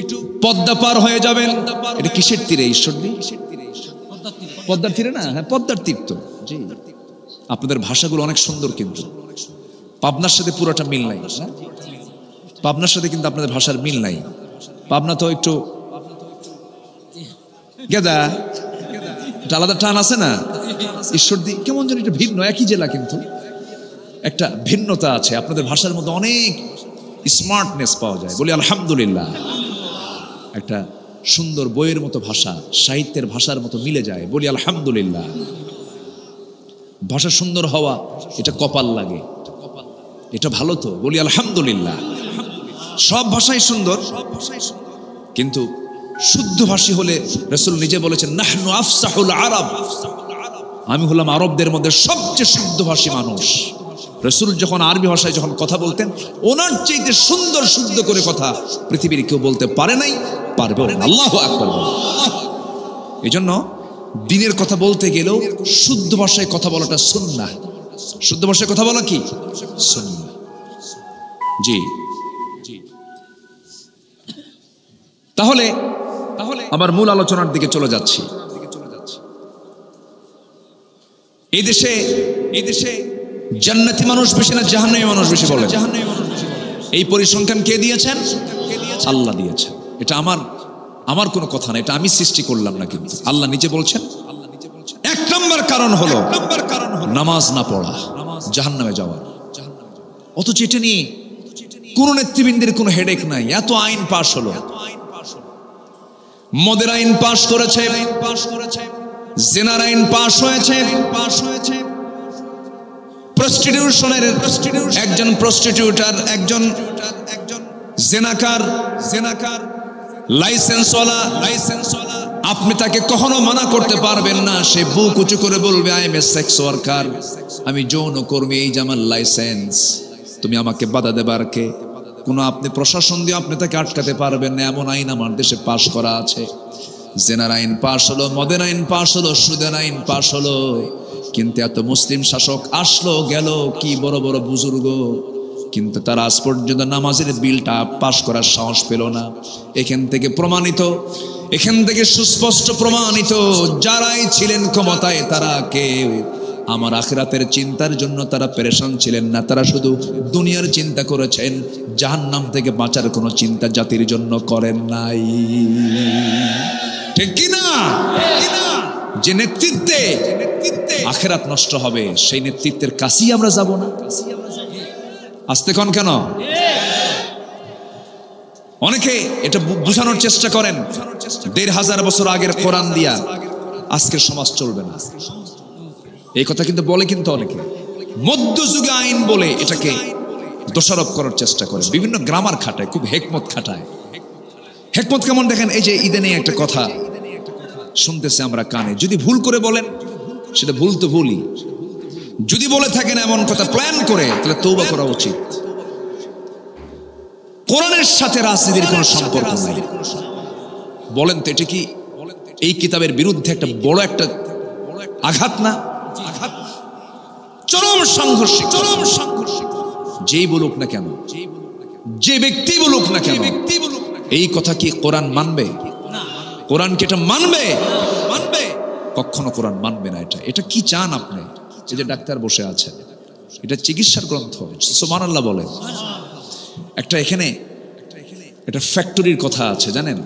একটু পদ্মা পার হয়ে যাবেন। এটা কিসের তীরে? ঈশ্বরদী পদ্মার তীরে না? হ্যাঁ, পদ্মার তীর তো। জি, আপনাদের ভাষাগুলো অনেক সুন্দর, কিন্তু পাবনার সাথে পুরোটা মিল নাই। পাবনার সাথে কিন্তু আপনাদের ভাষার মিল নাই। পাবনা তো একটু গেদা, একটা আলাদা টান আছে না? ঈশ্বরদী কেমন যেন একটা ভিন্ন, একই জেলা কিন্তু একটা ভিন্নতা আছে। আপনাদের ভাষার মধ্যে অনেক স্মার্টনেস পাওয়া যায়। বলি আলহামদুলিল্লাহ। একটা সুন্দর বইয়ের মতো ভাষা, সাহিত্যের ভাষার মতো মিলে যায়। বলি আলহামদুলিল্লাহ। ভাষা সুন্দর হওয়া এটা কপাল লাগে, এটা ভালো তো। বলি আলহামদুলিল্লাহ। সব ভাষাই সুন্দর, কিন্তু শুদ্ধ ভাষী হলে রাসূল নিজে বলেছেন নাহনু আফসাহুল আরব, আমি হলাম আরবদের মধ্যে সবচেয়ে শুদ্ধ ভাষী মানুষ। রাসূল যখন আরবি ভাষায় যখন কথা বলতেন, ওনার চাইতে সুন্দর শুদ্ধ করে কথা পৃথিবীর কেউ বলতে পারে নাই, পারবেও না। আল্লাহু আকবার। এই জন্য দিনের কথা বলতে গেলেও শুদ্ধ ভাষায় কথা বলাটা সুন্নাহ। শুদ্ধ ভাষায় কথা বলা কি সুন্নাহ। জি, তাহলে আমার মূল আলোচনার দিকে চলে যাচ্ছি। এই দেশে জান্নাতি মানুষ বেশি না জাহান্নামী মানুষ বেশি? বলে এই পরিসংখ্যান কে দিয়েছেন? আল্লাহ দিয়েছেন। এটা আমার কোনো কথা না, এটা আমি সৃষ্টি করলাম না, কিন্তু আল্লাহ নিজে বলছেন। 1 নম্বর কারণ হলো নামাজ না পড়া, জাহান্নামে যাওয়ার। অথচ এটা নিয়ে কোন নেতৃবৃন্দের কোনো হেডেক নাই। এত আইন পাশ হলো, মদের আইন পাশ করেছে, জেনার আইন পাশ হয়েছে, প্রস্টিটিউশনের একজন প্রস্টিটিউটার, একজন জেনাকার, লাইসেন্সওয়ালা, আপনি তাকে কখনো মানা করতে পারবেন না। সে বুক উঁচু করে বলবে I M A sex worker, আমি যৌন কর্মী, এই যে আমার লাইসেন্স, তুমি আমাকে বাধা দেবার কে? কোনো আপনি প্রশাসন দিয়ে আপনি তাকে আটকাতে পারবেন না। এমন আইন আমার দেশে পাশ করা আছে। জেনার আইন পাশ হলো, মদের আইন পাশ হলো, সুদের আইন পাশ হলো, কিন্তু এত মুসলিম শাসক আসলো গেল, কি বড় বড় বুজুর্গ, কিন্তু তারা আজ পর্যন্ত নামাজের বিলটা পাশ করার সাহস পেল না। এখান থেকে সুস্পষ্ট প্রমাণিত, যারাই ছিলেন ক্ষমতায় তারা কেউ আমার আখিরাতের চিন্তার জন্য তারা পেরেশান ছিলেন না। তারা শুধু দুনিয়ার চিন্তা করেছেন, জাহান্নাম থেকে বাঁচার কোনো চিন্তা জাতির জন্য করেন নাই। ঠিক কিনা? যে নেতৃত্বে আখিরাত নষ্ট হবে, সেই নেতৃত্বের কাছেই আমরা যাব না। আস্তে কোন কেন? অনেকে এটা বোঝানোর চেষ্টা করেন ১৫০০ বছর আগের কোরআন দিয়া আজকের সমাজ চলবে না। এই কথা কিন্তু বলে, কিন্তু অনেকে মধ্যযুগে আইন বলে এটাকে দোষারোপ করার চেষ্টা করে, বিভিন্ন গ্রামার খাটায়, খুব হেকমত খাটায়। হেকমত কেমন দেখেন, এই যে ঈদে নিয়ে একটা কথা শুনতেছে আমরা কানে, যদি ভুল করে বলেন সেটা ভুল তো ভুলই, যদি বলে থাকেন এমন কথা প্ল্যান করে, তাহলে তওবা করা উচিত। কোরআনের সাথে রাজনীতির কোনো সম্পর্ক নাই। বলেন তো এটা কি এই কিতাবের বিরুদ্ধে একটা বড় একটা আঘাত না? চরম সাংঘর্ষিক। যেই বলুক না কেন, যে ব্যক্তি বলুক না কেন, এই কথা কি কোরআন মানবে? কোরআন কি এটা মানবে? কখনো কোরআন মানবে না। এটা কি চান আপনি? এই যে ডাক্তার বসে আছেন, এটা চিকিৎসার গ্রন্থ, সুবহানাল্লাহ বলেন। এখানে একটা ফ্যাক্টরির কথা আছে জানেন?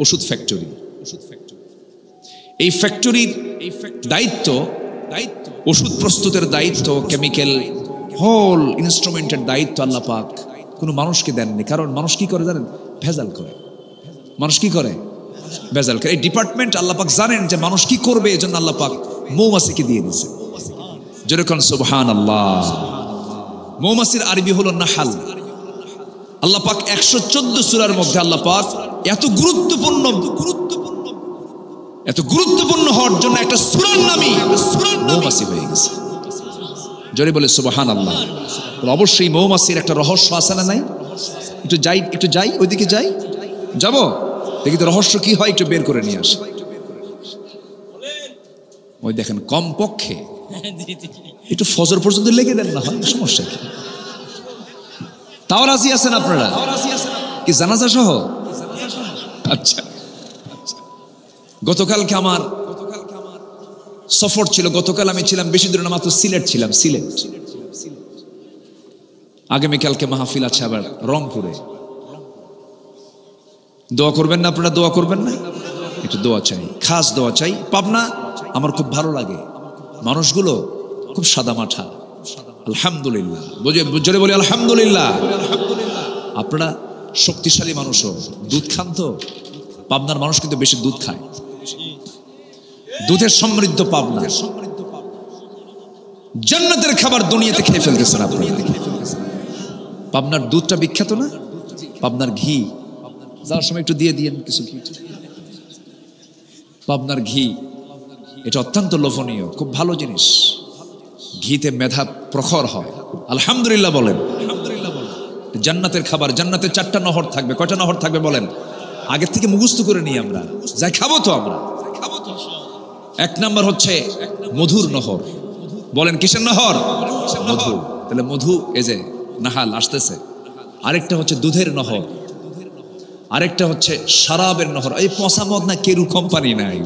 ওষুধ ফ্যাক্টরি। এই ফ্যাক্টরির দায়িত্ব, ওষুধ প্রস্তুতের দায়িত্ব, কেমিক্যাল হোল ইনস্ট্রুমেন্টের দায়িত্ব আল্লাহ পাক কোনো মানুষকে দেননি। কারণ মানুষ কি করে জানেন? ভেজাল করে। মানুষ কি করে? ভেজাল করে। এই ডিপার্টমেন্ট আল্লাহ পাক জানেন যে মানুষ কি করবে, এই জন্য আল্লাহ পাক মৌমাছিকে দিয়ে দিয়েছে। যেরকম সুবহানাল্লাহ। মৌমাছির আরবি হলো নাহাল। আল্লাহ পাক 114 সূরার মধ্যে আল্লাহ পাক এত গুরুত্বপূর্ণ হওয়ার জন্য একটা সূরার নামই মৌমাছি হয়ে গেছে। জোরে বলে সুবহানাল্লাহ। অবশ্যই মৌমাছির একটা রহস্য আছে না নাই? একটু যাই ওইদিকে যাই, যাবো দেখি তো রহস্য কি হয়, একটু বের করে নিয়ে আসে। ওই দেখেন, কমপক্ষে একটু ফজর পর্যন্ত লেগে দেন না হয়, সমস্যা কি? তাও রাজি আছেন আপনারা কি জানাজা সহ? আচ্ছা, গতকালকে আমার সফর ছিল। গতকাল আমি ছিলাম বেশি দূরে না, মাত্র সিলেট ছিলাম। সিলেট আগামীকালকে মাহফিল আছে আবার রংপুরে। দোয়া করবেন না আপনারা? দোয়া করবেন না? একটু দোয়া চাই, খাস দোয়া চাই। পাবনা আমার খুব ভালো লাগে, মানুষগুলো খুব সাদা মাঠা। আলহামদুলিল্লাহ, জোরে বলি আলহামদুলিল্লাহ। আপনারা শক্তিশালী মানুষও, দুধ খান তো? পাবনার মানুষ কিন্তু বেশি দুধ খায়, দুধের সমৃদ্ধ পাবনা। জান্নাতের খাবার দুনিয়াতে খেয়ে ফেলতেছেন আপনারা। পাবনার দুধটা বিখ্যাত না? পাবনার ঘি, যাওয়ার সময় একটু দিয়ে দিয়েন কিছু ঘি। পাবনার ঘি এটা অত্যন্ত লোভনীয়, খুব ভালো জিনিস। ঘিতে মেধা প্রখর হয়। আলহামদুলিল্লাহ বলেন। জান্নাতের খাবার, জান্নাতের 4টা নহর থাকবে। কয়টা নহর থাকবে বলেন? আগের থেকে মুখস্থ করে নিই আমরা, যাই খাবো তো আমরা। 1 নাম্বার হচ্ছে মধুর নহর। বলেন কিসের নহর? মধু। তাহলে মধু এই যে নাহাল আসতেছে। আরেকটা হচ্ছে দুধের নহর, আরেকটা হচ্ছে শরাবের নহর। এই পচা মদ না কেরু কোম্পানি নাই,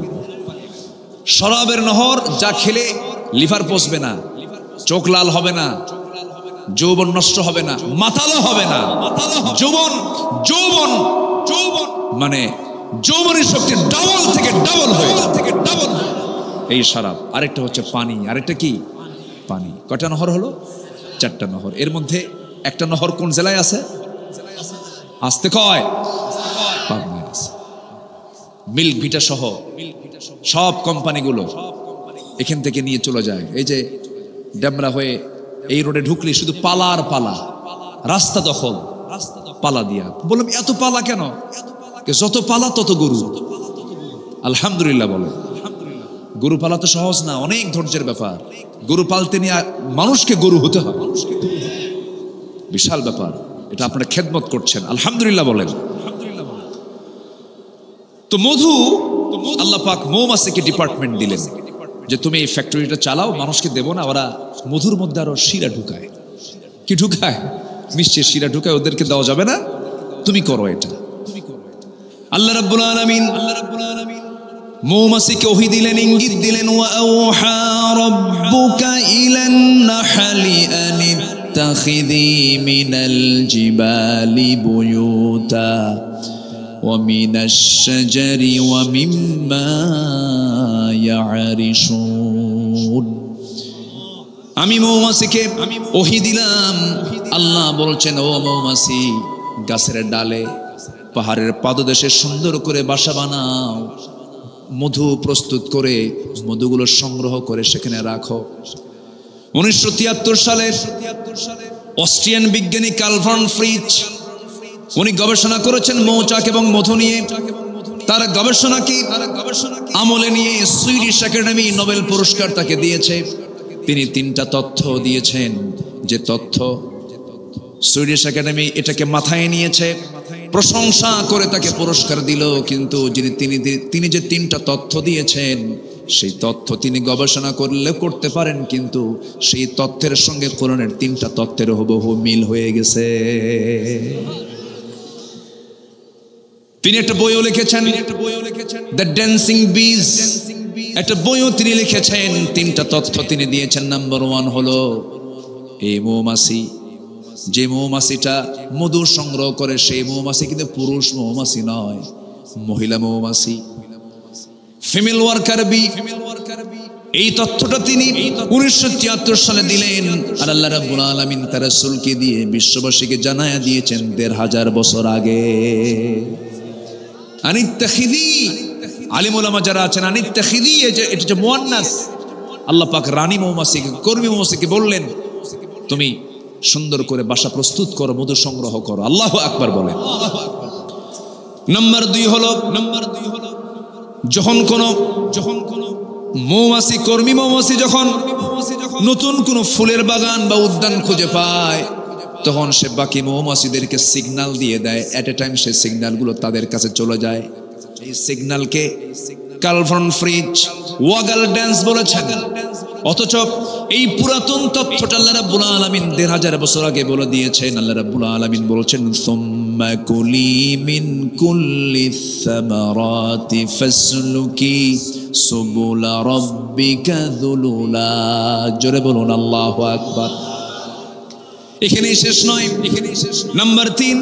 শরাবের নহর, যা খেলে লিভার পচবে না, চোখ লাল হবে না, যৌবন নষ্ট হবে না, মাতালো হবে না। যৌবন মানে যৌবনের শক্তি ডাবল থেকে ডাবল হয়ে এই শরাব। আরেকটা হচ্ছে পানি। আরেকটা কি? পানি। কয়টা নহর হলো? 4টা নহর। এর মধ্যে একটা নহর কোন জেলায় আছে? আসতে কয় পাবনায় আছে। মিল্ক ভিটা সহ সব কোম্পানিগুলো এখান থেকে নিয়ে চলে যায়। এই যে ডেমরা হয়ে এই রোডে ঢুকলে শুধু পালা আর পালা, রাস্তা দখল পালা দিয়া। বললাম এত পালা কেন? যত পালা তত গরু। আলহামদুলিল্লাহ বলে। গরু পালা তো সহজ না, অনেক ধৈর্যের ব্যাপার। গরু পালতে নিয়ে মানুষকে গরু হতে হয়, বিশাল ব্যাপার। এটা আপনারা খেদমত করছেন, আলহামদুলিল্লাহ বলেন। তো মধু, আল্লাহ পাক মৌমাছিকে ডিপার্টমেন্ট দিলেন যে তুমি এই ফ্যাক্টরিটা চালাও, মানুষকে দেবো না। ওরা মধুর মধ্যে আরো শিরা ঢুকায়। কি ঢুকায়? মিষ্টির শিরা ঢুকায়, ওদেরকে দেওয়া যাবে না, তুমি করো এটা। আল্লাহ রাব্বুল আলামিন মৌমাছিকে ওহী দিলেন, ইঙ্গিত দিলেন। ওয়া আওহা রাব্বুকা ইলান নাহলি আন ইত্তাখিযি মিনাল জিবালি বুয়ুতা ওয়া মিনাশ শাজারি ওয়া মিম্মা ইয়ারিশুন। আমি মৌমাছিকে ওহী দিলাম। আল্লাহ বলছেন, ও মৌমাছি, গাছের ডালে পাহাড়ের পাদদেশে সুন্দর করে বাসা বানাও, মধু প্রস্তুত করে মধুগুলো সংগ্রহ করে সেখানে রাখো। 1973 সালের অস্ট্রিয়ান বিজ্ঞানী কার্ল ভন ফ্রিচ, উনি গবেষণা করেছেন মৌচাক এবং মধু নিয়ে। তার গবেষণা কি আমলে নিয়ে সুইডিশ একাডেমি নোবেল পুরস্কার তাকে দিয়েছে। তিনি 3টা তথ্য দিয়েছেন, যে তথ্য সুইডিশ একাডেমি এটাকে মাথায় নিয়েছে, প্রশংসা করে তাকে পুরস্কার দিল। কিন্তু তিনি যে 3টা তথ্য দিয়েছেন, সেই তথ্য তিনি গবেষণা করতে পারেন, কিন্তু সেই তথ্যের সঙ্গে কোরআনের 3টা তথ্যের হুবহু মিল হয়ে গেছে। তিনি একটা বইও লিখেছেন, দ্য ড্যান্সিং বিজ। একটা বইও তিনি লিখেছেন, 3টা তথ্য তিনি দিয়েছেন। নাম্বার 1 হলো এই মৌমাছি, যে মৌমাছিটা মধু সংগ্রহ করে সেই মৌমাছি কিন্তু পুরুষ মৌমাছি নয়, মহিলা মৌমাছি, ফিমেল ওয়ার্কার বি। এই তথ্যটা তিনি 1973 সালে দিলেন, আর আল্লাহ রাব্বুল আলামিন তার রাসূলকে দিয়ে বিশ্ববাসীকে জানায়া দিয়েছেন 1500 বছর আগে। আনিত্তাখিদি, আলিম উলামা যারা আছেন, আনিত্তাখিদি, এটা যে মুয়ান্নাস, আল্লাহ পাক রানী মৌমাছিকে, কর্মী মৌমাছিকে বললেন তুমি সুন্দর করে বাসা প্রস্তুত করো, মধু সংগ্রহ করো। আল্লাহু আকবার বলেন। নাম্বার 2 হলো যখন কোন মৌমাছি, কর্মী মৌমাছি যখন নতুন কোন ফুলের বাগান বা উদ্যান খুঁজে পায়, তখন সে বাকি মৌমাছিদেরকে সিগন্যাল দিয়ে দেয়। এট এ টাইম সে সিগন্যালগুলো তাদের কাছে চলে যায়। এই সিগন্যালকে কার্ল ভন ফ্রিজ ওয়াগল ড্যান্স বলেছেন। অথচ এই পুরাতন তথ্যটা আল্লাহ রাব্বুল আলামিন 1500 বছর আগে বলে দিয়েছেন। আল্লাহ রাব্বুল আলামিন বলেছেন সুম্মা কুলি মিন কুল্লিস সামারাতি ফাসলুকি সুবুলা রাব্বিকা যুলুলা। জোরে বলুন আল্লাহু আকবার। এখানেই শেষ নয়, নাম্বার 3,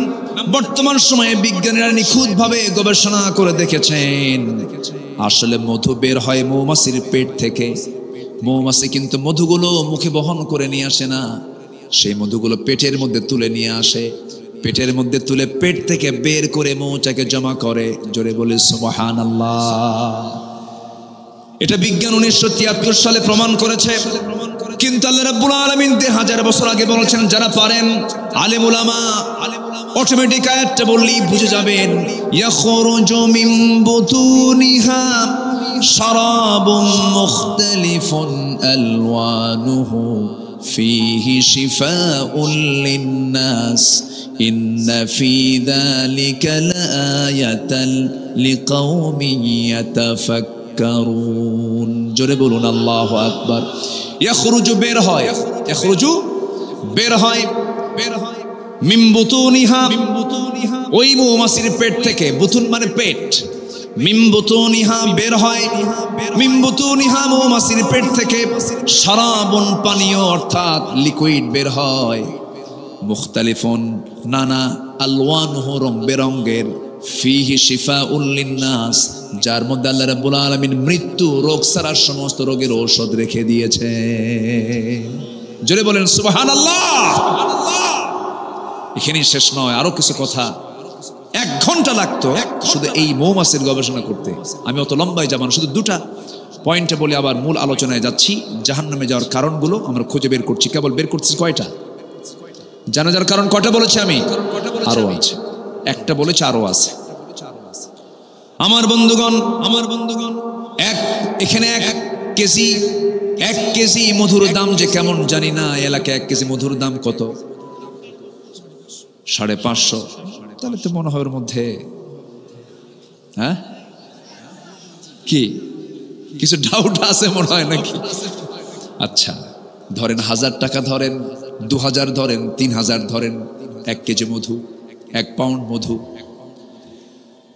বর্তমান সময়ে বিজ্ঞানীরা নিখুঁতভাবে গবেষণা করে দেখেছেন আসলে মধু বের হয় মৌমাছির পেট থেকে। মৌমাছি কিন্তু মধুগুলো মুখে বহন করে নিয়ে আসে না, সেই মধুগুলো পেটের মধ্যে তুলে নিয়ে আসে। পেটের মধ্যে তুলে পেট থেকে বের করে মৌচাকে জমা করে। জোরে বলে সুবহানাল্লাহ। এটা বিজ্ঞান 1973 সালে প্রমাণ করেছে। কিন্তু আল্লাহ রাব্বুল আলামিন 1000 বছর আগে বলেছেন, যারা পারেন আলেম উলামা অটোমেটিক আয়াতটা বললেই বুঝে যাবেন, ইয়াখরুজু মিন বুতুনিহা শারাবুম মুখতালিফুন আলওয়ানুহু ফীহি শিফাউন লিন-নাস ইন্না ফী যালিকা লাআয়াতান লিকাওমিন ইয়াতাফাক্কারুন। জোরে বলুন আল্লাহু আকবার। ইয়াখরুজু বের হয়, ইয়াখরুজু বের হয় মিন বুতুনিহা, ওই মৌমাছির পেট থেকে। বুতুন মানে পেট, মিন বুতুনিহা বের হয়, মিন বুতুনিহা মৌমাছির পেট থেকে শারাবুন পানীয় অর্থাৎ লিকুইড বের হয়, মুখতালিফুন নানা, আলওয়ানুহু রং বেরঙ্গের, ফীহি শিফাউন লিন-নাস যার মধ্যে আল্লাহ রাব্বুল আলামিন মৃত্যু রোগ ছাড়া সমস্ত রোগের ঔষধ রেখে দিয়েছে। জোরে বলেন সুবহানাল্লাহ। এখানেই শেষ নয়, আরো কিছু কথা। 1 ঘন্টা লাগতো শুধু এই মৌমাছির গবেষণা করতে। আমি অত লম্বায় যাব না, শুধু 2টা পয়েন্টে বলে আবার মূল আলোচনায় যাচ্ছি। জাহান্নামে যাওয়ার কারণগুলো আমরা খুঁজে বের করছি। কেবল বের করছি কয়টা? জানাজার কারণ কয়টা বলেছি আমি? আরো আছে। একটা বলেছে, আরো আছে। আমার বন্ধুগণ, এখানে 1 কেজি মধুর দাম যে কেমন জানি না। এলাকায় 1 কেজি মধুর দাম কত? 550। তাহলে তো মনে হয় ওর মধ্যে কি কিছু ডাউট আছে মনে হয় নাকি? আচ্ছা ধরেন 1000 টাকা, ধরেন 2000, ধরেন 3000, ধরেন 1 কেজি মধু, 1 পাউন্ড মধু।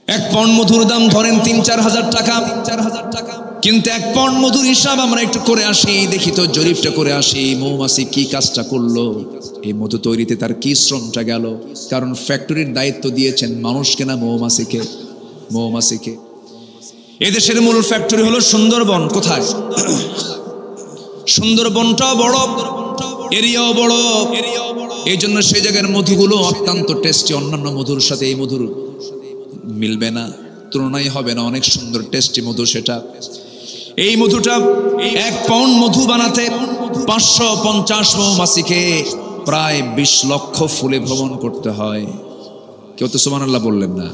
1 পাউন্ড মধুর দাম ধরেন 3-4 হাজার টাকা। কিন্তু 1 পাউন্ড মধুর হিসাব আমরা একটু করে আসি, দেখি তো, জরিপটা করে আসি। মৌমাছি কি কাজটা করলো, এই মধু তৈরিতে তার কি শ্রমটা গেল। কারণ ফ্যাক্টরির দায়িত্ব দিয়েছেন মানুষকে না মৌমাছিকে। এদেশের মূল ফ্যাক্টরি হলো সুন্দরবন। কোথায়? সুন্দরবনটাও বড়, এরিয়াও বড়। এই জন্য সেই জায়গার মধুগুলো অত্যন্ত টেস্টি। অন্যান্য মধুর সাথে এই মধুর মিলবে না, তুলনাই হবে না। অনেক সুন্দর টেস্টি মধু সেটা। এই মধুটা 1 পাউন্ড মধু বানাতে 550 মৌমাছিকে প্রায় 20 লক্ষ ফুলে ভ্রমণ করতে হয়। কেউ তো সুবহানাল্লাহ বললেন না।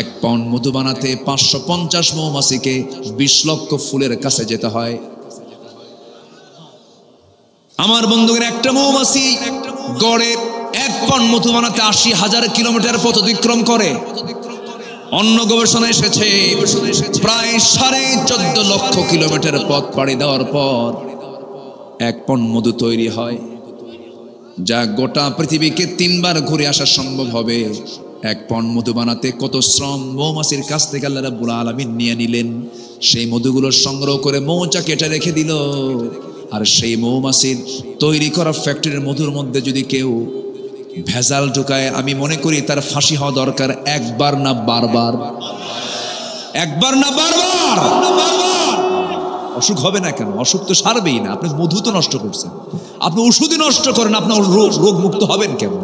1 পাউন্ড মধু বানাতে 550 মৌমাছিকে 20 লক্ষ ফুলের কাছে যেতে হয়। আমার বন্ধুদের, একটা মৌমাছি গড়ে 1 পাউন্ড মধু বানাতে 80,000 কিলোমিটার পথ অতিক্রম করে। অন্য গবেষণায় এসেছে প্রায় 14.5 লক্ষ কিলোমিটার পথ পাড়ি দেওয়ার পর 1 পাউন্ড মধু তৈরি হয়, যা গোটা পৃথিবীকে 3 বার ঘুরে আসা সম্ভব হবে। 1 পাউন্ড মধু বানাতে কত শ্রম মৌমাছির কাছ থেকে আল্লাহ রাব্বুল আলামিন নিয়ে নিলেন। সেই মধুগুলো সংগ্রহ করে মৌচাকে এটা রেখে দিল। আর সেই মৌমাছির তৈরি করা ফ্যাক্টরির মধুর মধ্যে যদি কেউ ভেজাল ঢুকায়, আমি মনে করি তার ফাঁসি হওয়া দরকার একবার না বারবার, একবার না বারবার। অসুখ হবে না কেন? অসুখ তো সারবেই না। আপনি মধু তো নষ্ট করছেন, আপনি ওষুধই নষ্ট করেন, আপনার রোগ মুক্ত হবেন কেমন?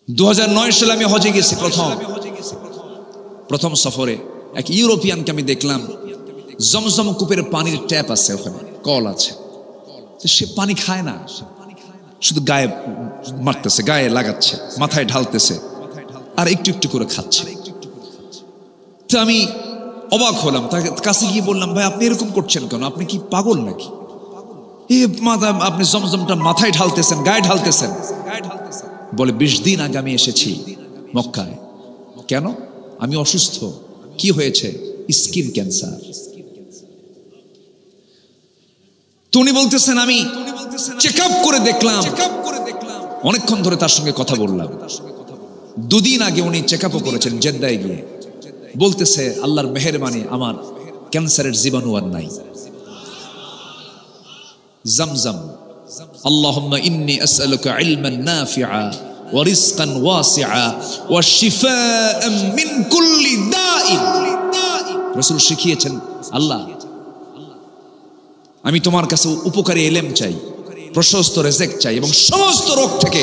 2009 সালে আমি হজে গেছি, প্রথম সফরে এক ইউরোপিয়ানকে আমি দেখলাম, জমজম কূপের পানির ট্যাপ আছে, ওখানে কল আছে, সে পানি খায় না, শুধু গায়ে মারতেছে, গায়ে লাগাচ্ছে, মাথায় ঢালতেছে আর একটু একটু করে খাচ্ছে। তো আমি অবাক হলাম, তার কাছে গিয়ে বললাম, ভাই আপনি এরকম করছেন কেন? আপনি কি পাগল নাকি? আপনি জমজমটা মাথায় ঢালতেছেন, গায়ে ঢালতেছেন। বলে 20 দিন আগে আমি এসেছি মক্কায়। কেন? আমি অসুস্থ। কি হয়েছে? Skin cancer. উনি বলতেছেন আমি চেক আপ করে দেখলাম। অনেকক্ষণ ধরে তার সঙ্গে কথা বললাম। 2 দিন আগে উনি চেক আপও করেছেন জেদ্দায় গিয়ে। বলতেছে আল্লাহর মেহেরবানি আমার ক্যান্সারের জীবাণু আর নাই। জমজম, আল্লাহুম্মা ইন্নী আসআলুকা ইলমান নাফিআ ওয়া রিজকান ওয়াসিআ ওয়া শিফাআন মিন কুল্লি দাইন। রাসূল শিখিয়েছেন, আল্লাহ আমি তোমার কাছে উপকারী ইলম চাই, প্রশস্ত রিজিক চাই এবং সমস্ত রোগ থেকে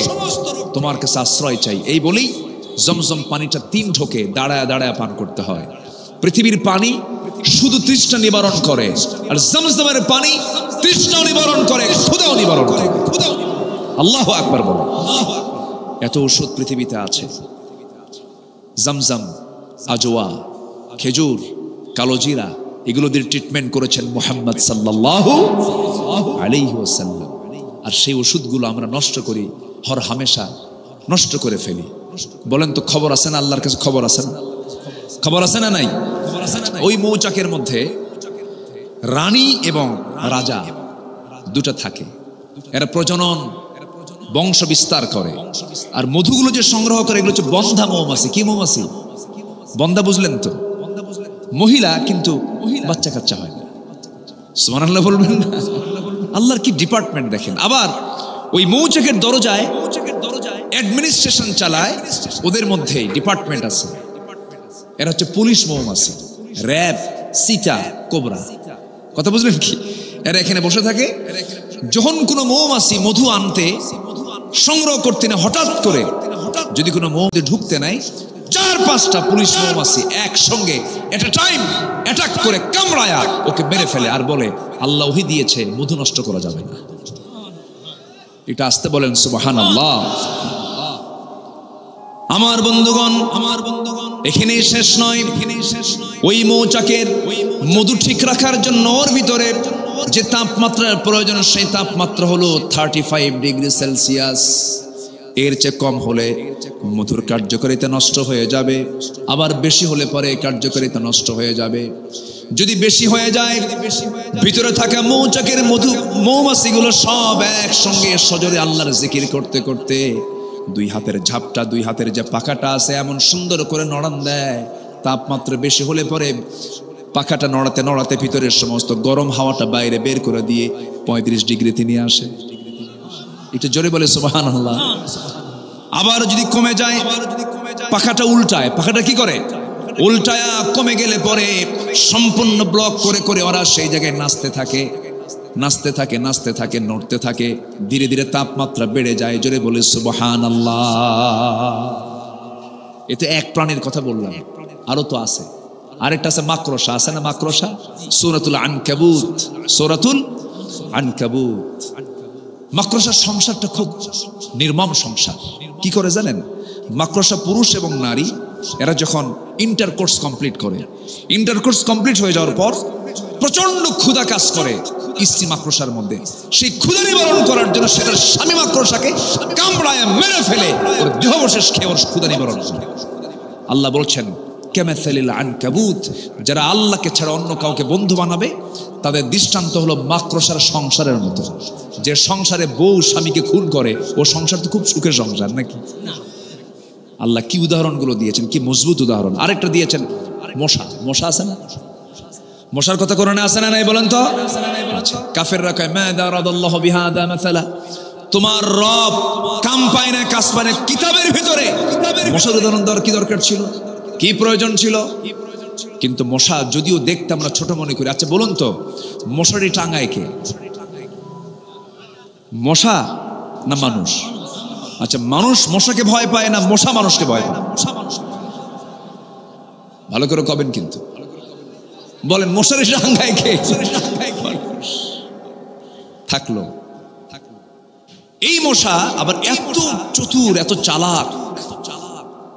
তোমার কাছে আশ্রয় চাই। এই বলেই জমজম পানিটা 3 ঢোকে দাঁড়ায় দাঁড়ায় পান করতে হয়। পৃথিবীর পানি শুধু তৃষ্ণা নিবারণ করে, আর জমজমের পানি তৃষ্ণা নিবারণ করে, ক্ষুধাও নিবারণ করে। আল্লাহু আকবার বলো। এত ঔষধ পৃথিবীতে আছে। জমজম, আজওয়া, খেজুর, কালোজিরা, এগুলো দিয়ে ট্রিটমেন্ট করেছেন মুহাম্মদ সাল্লাল্লাহু আলাইহি ওয়াসাল্লাম। আর সেই ওষুধগুলো আমরা নষ্ট করি, হর হামেশা নষ্ট করে ফেলি। বলেন তো খবর আছে না? আল্লাহর কাছে খবর আছে না? খবর আছে না নাই? ওই মৌচাকের মধ্যে রানী এবং রাজা দুটা থাকে। এরা প্রজনন, বংশ বিস্তার করে। আর মধুগুলো যে সংগ্রহ করে এগুলো হচ্ছে বন্ধা মৌমাছি। কি মৌমাছি? বন্ধা বুঝলেন তো? মহিলা, কিন্তু বাচ্চা কাচ্চা হয় না। সুবহানাল্লাহ বলবেন না? আল্লাহর কি ডিপার্টমেন্ট দেখেন। আবার ওই মৌচাকের দরজায় অ্যাডমিনিস্ট্রেশন চালায়, ওদের মধ্যে ডিপার্টমেন্ট আছে। এরা হচ্ছে পুলিশ মৌমাছি, র্যাব, চিতা, কোবরা। কথা বুঝলেন কি? এরা এখানে বসে থাকে। যখন কোনো মৌমাছি মধু আনতে সংগ্রহ করতে না, হঠাৎ করে যদি কোনো মৌতে ঢুকতে নাই, 4-5টা পুলিশ মৌমাছি একসঙ্গে এট এ টাইম অ্যাটাক করে কামড়ায়া ওকে মেরে ফেলে আর বলে আল্লাহ ওহী দিয়েছে, মধু নষ্ট করা যাবে না। এটা আসতে বলেন সুবহানাল্লাহ। আমার বন্ধুগণ, এখানেই শেষ নয়। ওই মৌচাকের মধু ঠিক রাখার জন্য ওর ভিতরে যে তাপমাত্রার প্রয়োজন, সেই তাপমাত্রা হলো 35 ডিগ্রি সেলসিয়াস। এর চেয়ে কম হলে মধুর কার্যকারিতা নষ্ট হয়ে যাবে, আবার বেশি হলে পরে কার্যকারিতা নষ্ট হয়ে যাবে। যদি বেশি হয়ে যায়, ভিতরে থাকা মৌচাকের মৌমাছিগুলো সব একসঙ্গে সজোরে আল্লাহর জিকির করতে করতে 2 হাতের ঝাপটা, 2 হাতের যে পাখাটা আছে এমন সুন্দর করে নড়ান দেয়। তাপমাত্রা বেশি হলে পরে পাখাটা নড়াতে নড়াতে ভিতরের সমস্ত গরম হাওয়াটা বাইরে বের করে দিয়ে 35 ডিগ্রিতে নিয়ে আসে। এটা জোরে বলে সুবহানাল্লাহ। আবার যদি কমে যায়, পাখাটা উল্টায়। পাখাটা কি করে? উল্টায়া কমে গেলে পরে সম্পূর্ণ ব্লক করে করে ওরা সেই জায়গায় নাচতে থাকে, নাচতে থাকে, নাচতে থাকে, নড়তে থাকে। ধীরে ধীরে তাপমাত্রা বেড়ে যায়। জোরে বলে সুবহানাল্লাহ। এতে এক প্রাণীর কথা বললাম, আরো তো আছে। আরেকটা আছে মাকড়সা, আছে না মাকড়সা? সূরাতুল আনকাবুত, সূরাতুল আনকাবুত। মাকড়সার সংসারটা খুব নির্মম সংসার। কি করে জানেন? মাকড়সা পুরুষ এবং নারী এরা যখন ইন্টারকোর্স কমপ্লিট করে, ইন্টারকোর্স কমপ্লিট হয়ে যাওয়ার পর প্রচন্ড ক্ষুধা কাজ করে স্ত্রী মাকড়সার মধ্যে। সেই ক্ষুধা নিবারণ করার জন্য সেটার স্বামী মাকড়সাকে কামড়ায় মেরে ফেলে ওর দেহাবশেষ খেয়ে ওর ক্ষুধা নিবারণ করে। আল্লাহ বলছেন কামাসালিল আনকাবুত, যারা আল্লাহকে ছাড়া অন্য কাউকে বন্ধু বানাবে তাদের দৃষ্টান্ত হলো মাকড়সার সংসারের মতো। যে সংসারে বউ স্বামীকে খুন করে, ও সংসার তো খুব সুখের সংসার নাকি? আল্লাহ কি উদাহরণগুলো দিয়েছেন, কি মজবুত উদাহরণ। আরেকটা দিয়েছেন মশা। মশা আছে না? মশার কথা কোরআনে আছে না নাই বলেন তো? কাফেররা কয় মাযা রাদাল্লাহু বিহাদা মাসালা, তোমার রব কাম পায় না কাজ পায় না, কিতাবের ভিতরে মশার উদাহরণ দেওয়ার কি দরকার ছিল, কি প্রয়োজন ছিল? কিন্তু মশা যদিও দেখতে আমরা ছোট মনে করি, আচ্ছা বলুন তো মশারি টাঙায় কে? মশা না মানুষ? আচ্ছা মানুষ মশাকে ভয় পায় না মশা মানুষকে ভয় পায়? ভালো করে কবেন কিন্তু বলেন, মশারি টাঙায় কে? থাকলো এই মশা আবার এত চতুর, এত চালাক,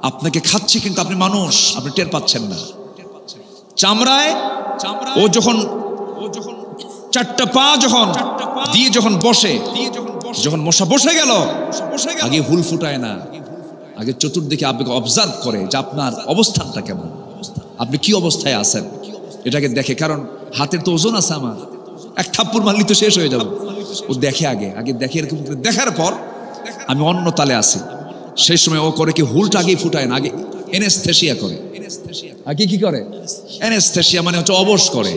আপনাকে খাচ্ছে কিন্তু আপনি মানুষ, আপনি টের পাচ্ছেন না। চামড়ায় ও যখন চারটা পা যখন দিয়ে যখন বসে, যখন মশা বসে গেল, আগে হুল ফুটায় না, আগে চতুর্দিকে আপনাকে অবজার্ভ করে যে আপনার অবস্থানটা কেমন, আপনি কি অবস্থায় আছেন এটাকে দেখে। কারণ হাতের তো ওজন আছে, আমার এক থাপ্পড় মারলি তো শেষ হয়ে যাবো। ও দেখে আগে দেখে, এরকম দেখার পর আমি অন্য তালে আছি, সেই সময় ও করে কি হুলটা আগেই ফুটায় না, আগে এনেস্থেশিয়া করে। আগে কি করে? এনেস্থেশিয়া মানে হচ্ছে অবশ করে,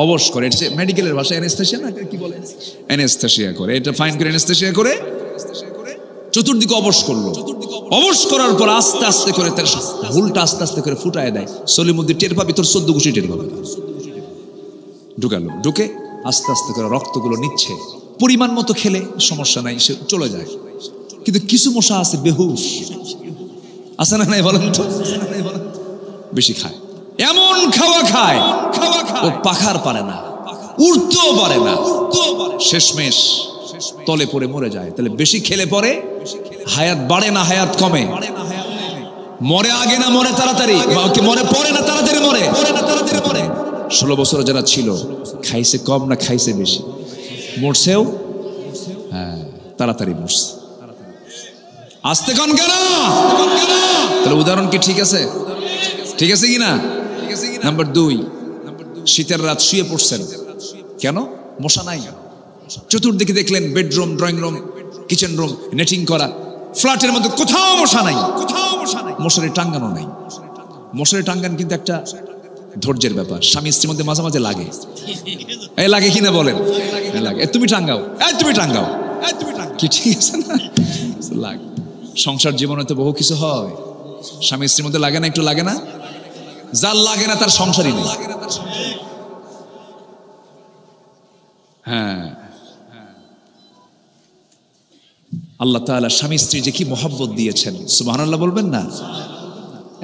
অবশ করে। এটা মেডিকেলের ভাষায় এনেস্থেশিয়া না, কি বলে? এনেস্থেশিয়া করে। এটা ফাইন করে এনেস্থেশিয়া করে চতুর্দিকে অবশ করলো। অবশ করার পর আস্তে আস্তে করে তার হুলটা আস্তে আস্তে করে ফুটায় দেয়। সলিমুদ্দিন টের পাবি, তোর 14 গুছি টের পাবে। ঢুকালো, ঢুকে আস্তে আস্তে করে রক্তগুলো নিচ্ছে, পরিমাণ মতো খেলে সমস্যা নাই, সে চলে যায়। কিন্তু কিছু মশা আছে বেহুশ, আছে না নাই বলেন তো? বেশি খায়, এমন খাওয়া খায় ও পাখার পারে না, উড়তেও পারে না, শেষমেশ তলে পড়ে মরে যায়। তাহলে বেশি খেলে পরে হায়াত বাড়ে না হায়াত কমে? মরে আগে না মরে তাড়াতাড়ি? মরে পরে না তাড়াতাড়ি মরে? 16 বছর যারা ছিল খাইছে কম না খাইছে বেশি? মরছেও হ্যাঁ তাড়াতাড়ি মরছে। আসতে কন কেন? তাহলে উদাহরণ কি ঠিক আছে? ঠিক আছে কিনা? নাম্বার 2, শীতের রাত শুয়ে পড়ছেন, কেন? মশা নাই। চতুর্দিকে দেখলেন bedroom, drawing room, kitchen room netting করা, ফ্ল্যাটের মধ্যে কোথাও মশা নাই, মশারি টাঙ্গানো নাই। মশারি টাঙ্গান কিন্তু একটা ধৈর্যের ব্যাপার। স্বামী স্ত্রীর মধ্যে মাঝে মাঝে লাগে, এই লাগে কিনা বলেন? লাগে। তুমি টাঙ্গাও, তুমি টাঙ্গাও, কি ঠিক আছে না? লাগে। সংসার জীবনে তো বহু কিছু হয়, স্বামী স্ত্রীর মধ্যে লাগে না, একটু লাগে না? যার লাগে না তার সংসারই নেই। হ্যাঁ, আল্লাহ তাআলা স্বামী স্ত্রী যে কি মহব্বত দিয়েছেন, সুবহানাল্লাহ বলবেন না?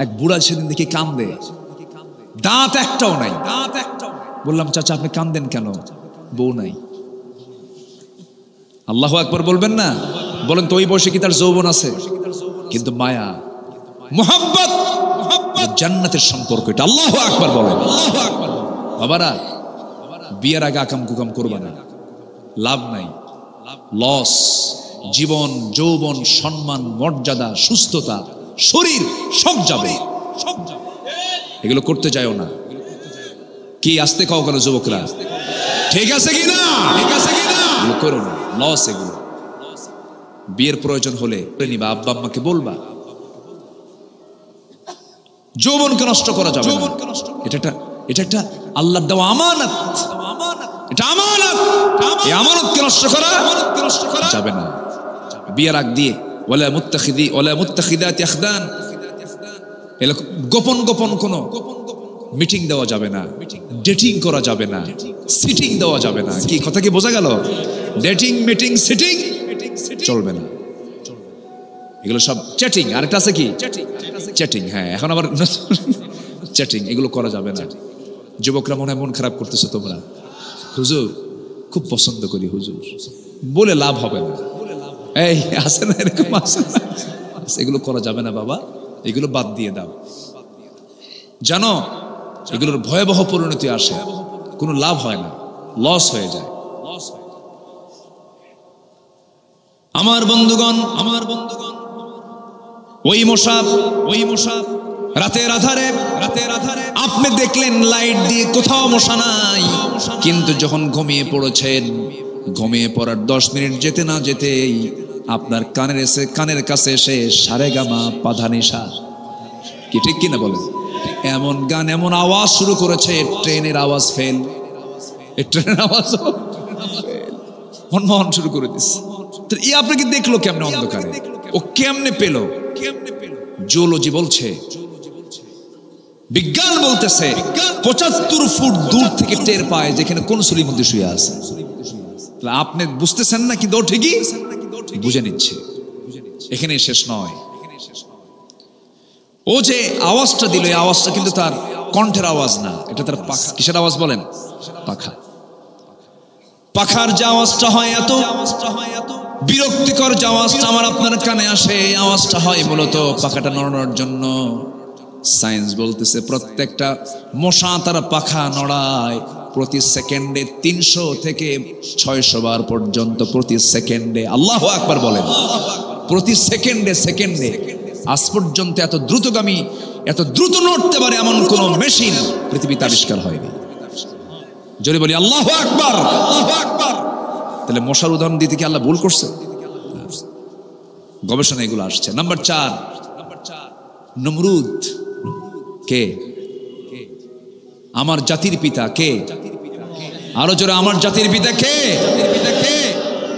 এক বুড়া সেদিন দেখি কান্দে, দাঁত একটাও নাই। বললাম চাচা আপনি কান্দেন কেন? বউ নাই। আল্লাহু আকবার বলবেন না? বলেন তো ওই বয়সে কি তার যৌবন আছে? কিন্তু মায়া, মুহাব্বত, জান্নাতের সম্পর্ক এটা। আল্লাহু আকবার বলেন। বাবারা বিয়ের আগে আকাম কুকাম করবা না, লাভ নাই, লস। জীবন, যৌবন, সম্মান, মর্যাদা, সুস্থতা, শরীর সব যাবে, এগুলো করতে যাও না। কি আসতে খাও কেন যুবকরা? ঠিক আছে কিনা? এগুলো করো না, লস এগুলো। বিয়ের প্রয়োজন হলে নিবা, আব্বা আম্মাকে বলবা। যৌবনকে নষ্ট করা যাবে না, এটা একটা আল্লাহর দেওয়া আমানত, এটা আমানত। এই আমানতকে নষ্ট করা যাবে না। বিয়ের আগ দিয়ে ওয়ালা মুত্তাখিদাতি আখদান, গোপন গোপন কোনো মিটিং দেওয়া যাবে না, ডেটিং করা যাবে না, সিটিং দেওয়া যাবে না। কি কথা কি বোঝা গেল? ডেটিং, মিটিং, সিটিং চলবে না, এগুলো সব চ্যাটিং। আরেকটা আছে কি? চ্যাটিং। হ্যাঁ, এখন আবার চ্যাটিং, এগুলো করা যাবে না। যুবকরা মনে হয় মন খারাপ করতেছো তোমরা, হুজুর খুব পছন্দ করি হুজুর, বলে লাভ হবে না। এই আছে না এরকম? আছে না? এগুলো করা যাবে না বাবা, এগুলো বাদ দিয়ে দাও। জানো এগুলোর ভয়াবহ পরিণতি আসে, কোনো লাভ হয় না, লস হয়ে যায়। আমার বন্ধুগণ, ওই মশা রাতের আধারে আপনি দেখলেন লাইট দিয়ে কোথাও মশা নাই, কিন্তু যখন ঘুমিয়ে পড়েছেন, ঘুমিয়ে পড়ার 10 মিনিট যেতে না যেতেই আপনার কানের কাছে এসে সারেগামা পাধানিসা, কি ঠিক কিনা বলেন? এমন গান, এমন আওয়াজ শুরু করেছে, ট্রেনের আওয়াজ ফেল, এই ট্রেনের আওয়াজও মনমোহন শুরু করে দিচ্ছে। তো এই আপনাকে দেখলো কেমনে অন্ধকারে, ও কেমনে পেল? জিওলজি বলছে, বিজ্ঞান বলতেছে 75 ফুট দূর থেকে টের পায় যেখানে কোন সুরির মধ্যে শুয়ে আছে। আপনি বুঝতেছেন না, কিন্তু ও ঠিকই বুঝে নিচ্ছে। এখানে শেষ নয়, ও যে আওয়াজটা দিল, এই আওয়াজটা কিন্তু তার কণ্ঠের আওয়াজ না, এটা তার পাখা। কিসের আওয়াজ বলেন? পাখা। পাখার যে আওয়াজটা হয় এত বিরক্তিকর, যে আওয়াজটা আমার আপনার কানে আসে, আওয়াজটা হয় মূলত পাখাটা নড়ানোর জন্য। সায়েন্স বলতেছে প্রত্যেকটা মশা তার পাখা নড়ায় প্রতি সেকেন্ডে 300 থেকে 600 বার পর্যন্ত, প্রতি সেকেন্ডে। আল্লাহু আকবার বলেন। প্রতি সেকেন্ডে আজ পর্যন্ত এত দ্রুতগামী, এত দ্রুত নড়তে পারে এমন কোন মেশিন পৃথিবীতে আবিষ্কার হয়নি। জোরে বলি আল্লাহু আকবার, আল্লাহু আকবার। তাহলে মশার উদাহরণ দিতে কি আল্লাহ ভুল করছে? গবেষণা এগুলো আসছে। নাম্বার 4, নমরুদ কে? আমার জাতির পিতা কে? আরো জোরে, আমার জাতির পিতা কে?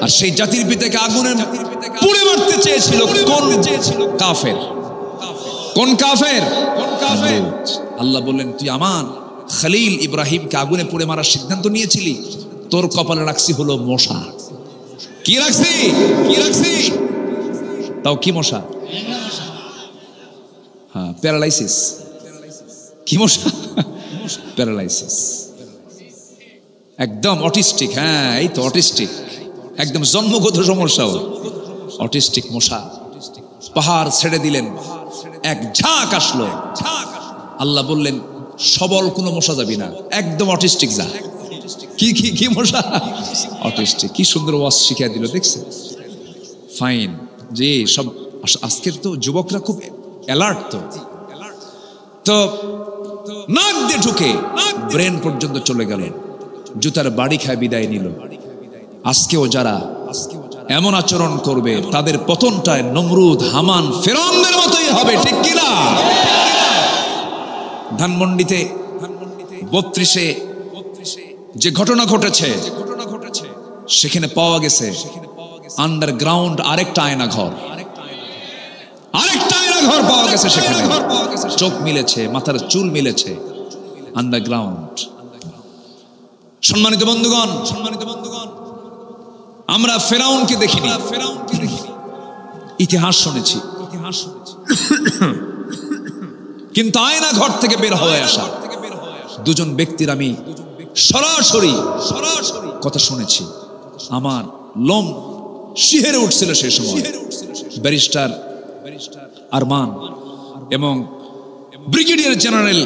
আর সেই জাতির পিতাকে আগুনে পুড়ে মারতে চেয়েছিল কোন কাফের? কোন কাফের? আল্লাহ বললেন, তুই আমার খলিল ইব্রাহিমকে আগুনে পুড়ে মারার সিদ্ধান্ত নিয়েছিলি, তোর কপালে রাখছি হলো মশা। কি রাখছি? তাও কি মশা? হ্যাঁ, প্যারালাইসিস। কি মশা? প্যারালাইসিস। একদম অটিস্টিক। হ্যাঁ, এই তো অটিস্টিক, একদম জন্মগত সমস্যা, অটিস্টিক মশা। পাহাড় ছেড়ে দিলেন, এক ঝাঁক আসলো। আল্লাহ বললেন, সবল কোনো মশা যাবি না, একদম অটিস্টিক যা। কি মশা? অটিস্টিক। কি সুন্দর ওয়াজ শিখিয়ে দিল, দেখছেন? ফাইন। যে সব আজকের তো যুবকরা খুব অ্যালার্ট, তো নাক দিয়ে ঢুকে ব্রেন পর্যন্ত চলে গেল, জুতার বাড়ি খায় বিদায় নিল। আজকেও যারা এমন আচরণ করবে তাদের পতনটায় নমরুদ, হামান, ফেরাউনের মতোই হবে, ঠিক কিনা? ধানমন্ডিতে 32-এ যে ঘটনা ঘটেছে, সেখানে পাওয়া গেছে আন্ডারগ্রাউন্ড আরেকটা আয়না ঘর পাওয়া গেছে। সেখানে চোখ মিলেছে, মাথার চুল মিলেছে, আন্ডারগ্রাউন্ড। সম্মানিত বন্ধুগণ, আমরা ফেরাউনকে দেখিনি, ইতিহাস শুনেছি, কিন্তু আয়না ঘর থেকে বের হয়ে আসা দুজন ব্যক্তির আমি সরাসরি কথা শুনেছি। আমার লোম শিহরে উঠছিল সেই সময়। ব্যারিস্টার আরমান এবং ব্রিগেডিয়ার জেনারেল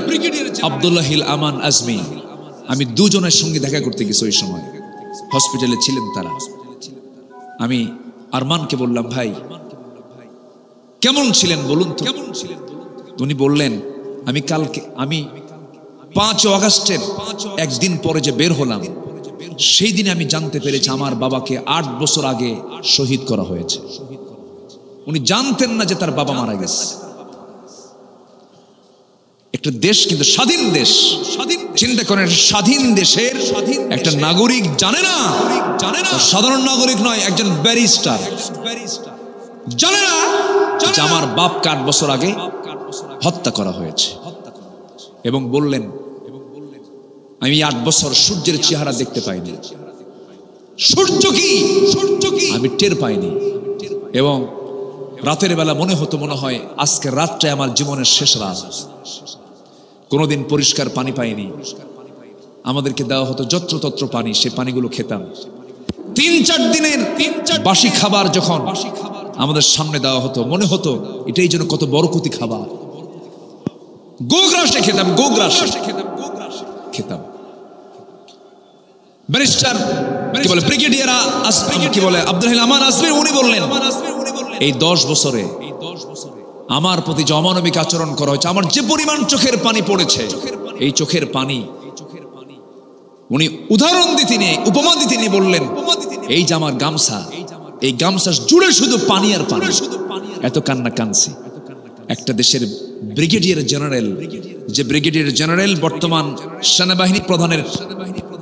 আব্দুল্লাহিল আমান আজমি, আমি দুজনের সঙ্গে দেখা করতে গেছি। ওই সময় হসপিটালে ছিলেন তারা। আমি আরমানকে বললাম, ভাই কেমন ছিলেন বলুন তো? উনি বললেন, আমি 5 আগস্টের একদিন পরে যে বের হলাম, সেই দিনে আমি জানতে পেরেছি আমার বাবাকে 8 বছর আগে শহীদ করা হয়েছে। উনি জানতেন না যে তার বাবা মারা গেছে। একটা দেশ কিন্তু স্বাধীন দেশ, চিন্তা করেন, স্বাধীন দেশের একটা নাগরিক জানে না, সাধারণ নাগরিক নয়, একজন ব্যারিস্টার জানে না যে আমার বাপকে 8 বছর আগে হত্যা করা হয়েছে। এবং বললেন, আমি 8 বছর সূর্যের চেহারা দেখতে পাইনি, সূর্য কি আমি টের পাইনি, এবং রাতের বেলা মনে হয় আজকে রাতটা আমার জীবনের শেষ রাত। কোনোদিন পরিষ্কার পানি পাইনি, আমাদেরকে দেওয়া হতো যত্রতত্র পানি, সে পানিগুলো খেতাম। 3-4 দিনের বাসি খাবার যখন আমাদের সামনে দেওয়া হতো, মনে হতো এটাই যেন কত বরকতি খাবার। গোগ্রাসে খেতাম, খেতাম। ব্যারিস্টার কি বলে, ব্রিগেডিয়ার কি বলে, আব্দুল আমান আজমি, উনি বললেন, এই 10 বছরে আমার প্রতি যে অমানবিক আচরণ করা হয়েছে, আমার যে পরিমাণ চোখের পানি পড়েছে, এই চোখের পানি উনি উদাহরণ দিতে নিয়ে, উপমা দিতে নিয়ে বললেন, এই যে আমার গামছা, এই গামছা জুড়ে শুধু পানি আর পানি, এত কান্না কানছি। একটা দেশের ব্রিগেডিয়ার জেনারেল, যে ব্রিগেডিয়ার জেনারেল বর্তমান সেনাবাহিনী প্রধানের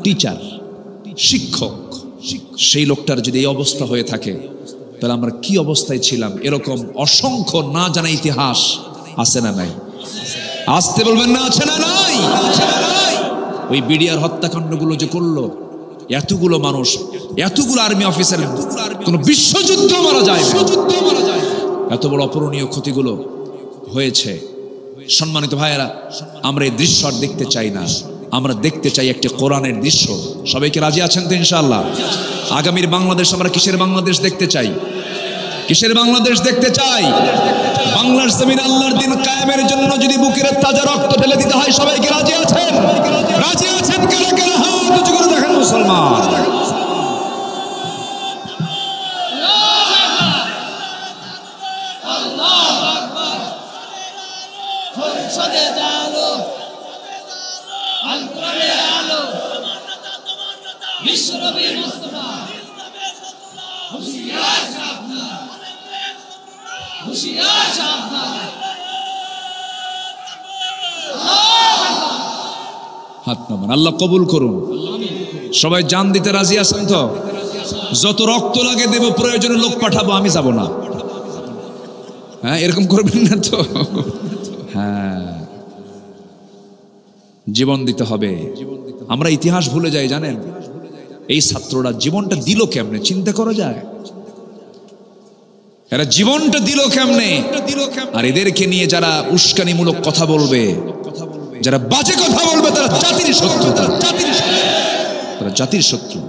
টিচার, শিক্ষক, সেই লোকটার যদি এই অবস্থা হয়ে থাকে, তাহলে আমরা কি অবস্থায় ছিলাম? এরকম অসংখ্য না জানা ইতিহাস আছে না নাই? আসতে বলবেন না, আছে না নাই? ওই বিডিআর হত্যাকাণ্ডগুলো যে করলো, এতগুলো মানুষ, এতগুলো আর্মি অফিসার, কোন বিশ্বযুদ্ধ মারা যায়, এত বড় অপূরণীয় ক্ষতিগুলো হয়েছে। সম্মানিত ভাইয়েরা, আমরা এই দৃশ্য আর দেখতে চাই না, আমরা দেখতে চাই একটি কোরআনের দৃশ্য। সবাইকে রাজি আছেন তো ইনশাআল্লাহ? আগামীর বাংলাদেশ আমরা কিসের বাংলাদেশ দেখতে চাই? কিসের বাংলাদেশ দেখতে চাই? বাংলার জমিন আল্লাহর দিন কায়েমের জন্য যদি বুকের তাজা রক্ত ঢেলে দিতে হয়, সবাইকে রাজি আছেন? রাজি আছেন? কারা কারা হাত উঁচু করে দেখেন মুসলমান। হাত নামান, আল্লাহ কবুল করুন। সবাই জান দিতে রাজি আছেন তো? যত রক্ত লাগে দেব, প্রয়োজনে লোক পাঠাবো, আমি যাব না। হ্যাঁ, এরকম করবেন না তো? হ্যাঁ, জীবন দিতে হবে। আমরা ইতিহাস ভুলে যাই, জানেন? এই ছাত্ররা জীবনটা দিল কেমনে চিন্তা করা যায়? এরা জীবনটা দিল কেমনে? আর এদেরকে নিয়ে যারা উস্কানিমূলক কথা বলবে, যারা বাজে কথা বলবে, তারা জাতির শত্রু, তারা জাতির শত্রু।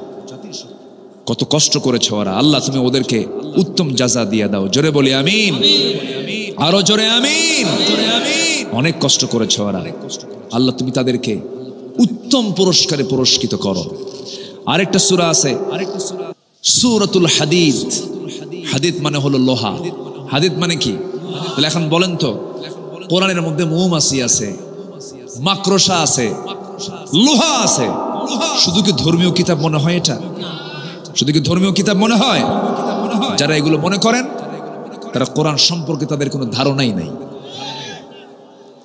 কত কষ্ট করেছে ওরা। আল্লাহ তুমি ওদেরকে উত্তম জাযা দিয়ে দাও। জোরে বলি আমিন, আরো জোরে আমিন। অনেক কষ্ট করেছে ওরা, আল্লাহ তুমি তাদেরকে উত্তম পুরস্কারে পুরস্কৃত করো। আরেকটা সূরা আছে, সূরাতুল হাদিদ। হাদিদ মানে হলো লোহা। হাদিদ মানে কি? তাহলে এখন বলেন তো, কোরআনের মধ্যে মৌমাছি আছে, মাকড়সা আছে, লোহা আছে। শুধু কি ধর্মীয় কিতাব মনে হয়? এটা শুধু কি ধর্মীয় কিতাব মনে হয়? যারা এগুলো মনে করেন, তারা কোরআন সম্পর্কে তাদের কোনো ধারণাই নাই।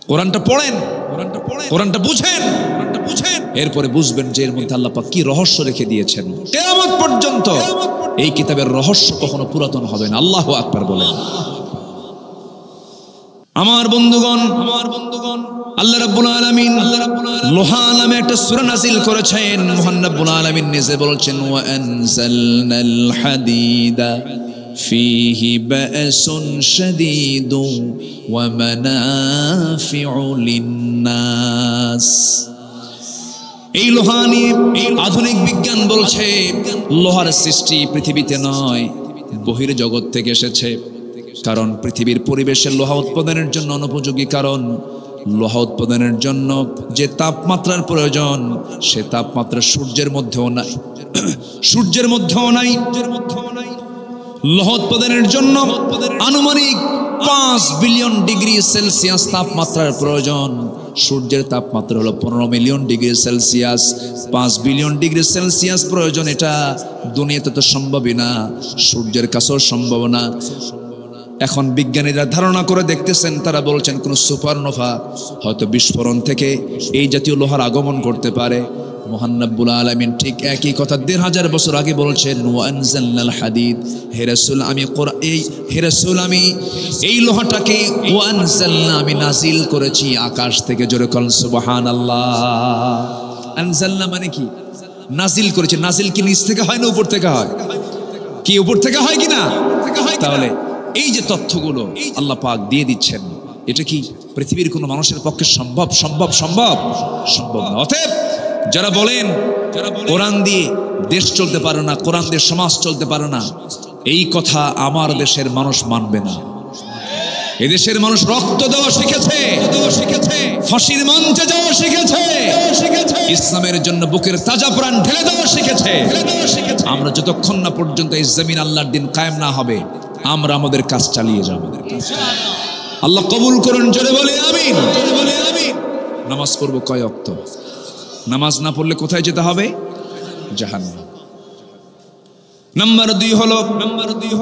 কোরআনটা পড়েন, কোরআনটা বুঝেন, এরপরে বুঝবেন যে এর মধ্যে আল্লাহ পাক কি রহস্য রেখে দিয়েছেন। কিয়ামত পর্যন্ত এই কিতাবের রহস্য কখনো পুরাতন হবে না। আল্লাহু আকবার বলেন। আমার বন্ধুগণ, আল্লাহ রাব্বুল আলামিন লোহা নামে একটা সূরা নাযিল করেছেন। মহান রাব্বুল আলামিন নিজে বলছেন, ওয়া আনজালনাল হাদিদা ফীহি বা'সুন শাদীদু ওয়া মানাফিউ লিন-নাস। এই লোহা নিয়ে আধুনিক বিজ্ঞান বলছে লোহার সৃষ্টি পৃথিবীতে নয়, বহির জগৎ থেকে এসেছে। কারণ পৃথিবীর পরিবেশের লোহা উৎপাদনের জন্য অনুপযোগী। কারণ লোহা উৎপাদনের জন্য যে তাপমাত্রার প্রয়োজন, সে তাপমাত্রা সূর্যের মধ্যেও নাই, সূর্যের মধ্যেও নাই। লোহা উৎপাদনের জন্য আনুমানিক 5 বিলিয়ন ডিগ্রি সেলসিয়াস তাপমাত্রার প্রয়োজন। সূর্যের তাপমাত্রা হলো 15 million degree Celsius. 5 billion degree Celsius প্রয়োজন। এটা দুনিয়াতে তো সম্ভবই না, সূর্যের কাছেও সম্ভব না। এখন বিজ্ঞানীরা ধারণা করে দেখতেছেন, তারা বলছেন কোন সুপারনোভা হয়তো বিস্ফোরণ থেকে এই জাতীয় লোহার আগমন করতে পারে। মহান রব্বুল আলামিন ঠিক একই কথা 1500 বছর আগে বলছেন, ওয়া আনজালনাল হাদিদ। হে রাসূল, আমি এই লোহাটাকে ওয়া আনজালনা, আমি নাজিল করেছি আকাশ থেকে। জোরে বলেন সুবহানাল্লাহ। আনজালনা মানে কি? নাজিল করেছে। নাজিল কি নিচ থেকে হয় না উপর থেকে হয়? কি উপর থেকে হয় কি না? তাহলে এই যে তথ্যগুলো আল্লাহ পাক দিয়ে দিচ্ছেন, এটা কি পৃথিবীর কোনো মানুষের পক্ষে সম্ভব? না। অতএব যারা বলেন কোরআন দিয়ে দেশ চলতে পারে না, কোরআন দিয়ে সমাজ চলতে পারে না, এই কথা আমার দেশের মানুষ মানবে না। এদেশের মানুষ রক্ত দেওয়া শিখেছে, ফাঁসির মঞ্চে যাওয়া শিখেছে, ইসলামের জন্য বুকের তাজা প্রাণ ঢেলে দেওয়া শিখেছে। আমরা যতক্ষণ না পর্যন্ত এই জমিন আল্লাহর দিন কায়েম না হবে, আমরা আমাদের কাজ চালিয়ে যাব। আল্লাহ কবুল করুন। জোরে বলে আমিন। নামাজ পড়বো কয় ওয়াক্ত? নামাজ না পড়লে কোথায় যেতে হবে? জাহান্নাম। নাম্বার 2 হলো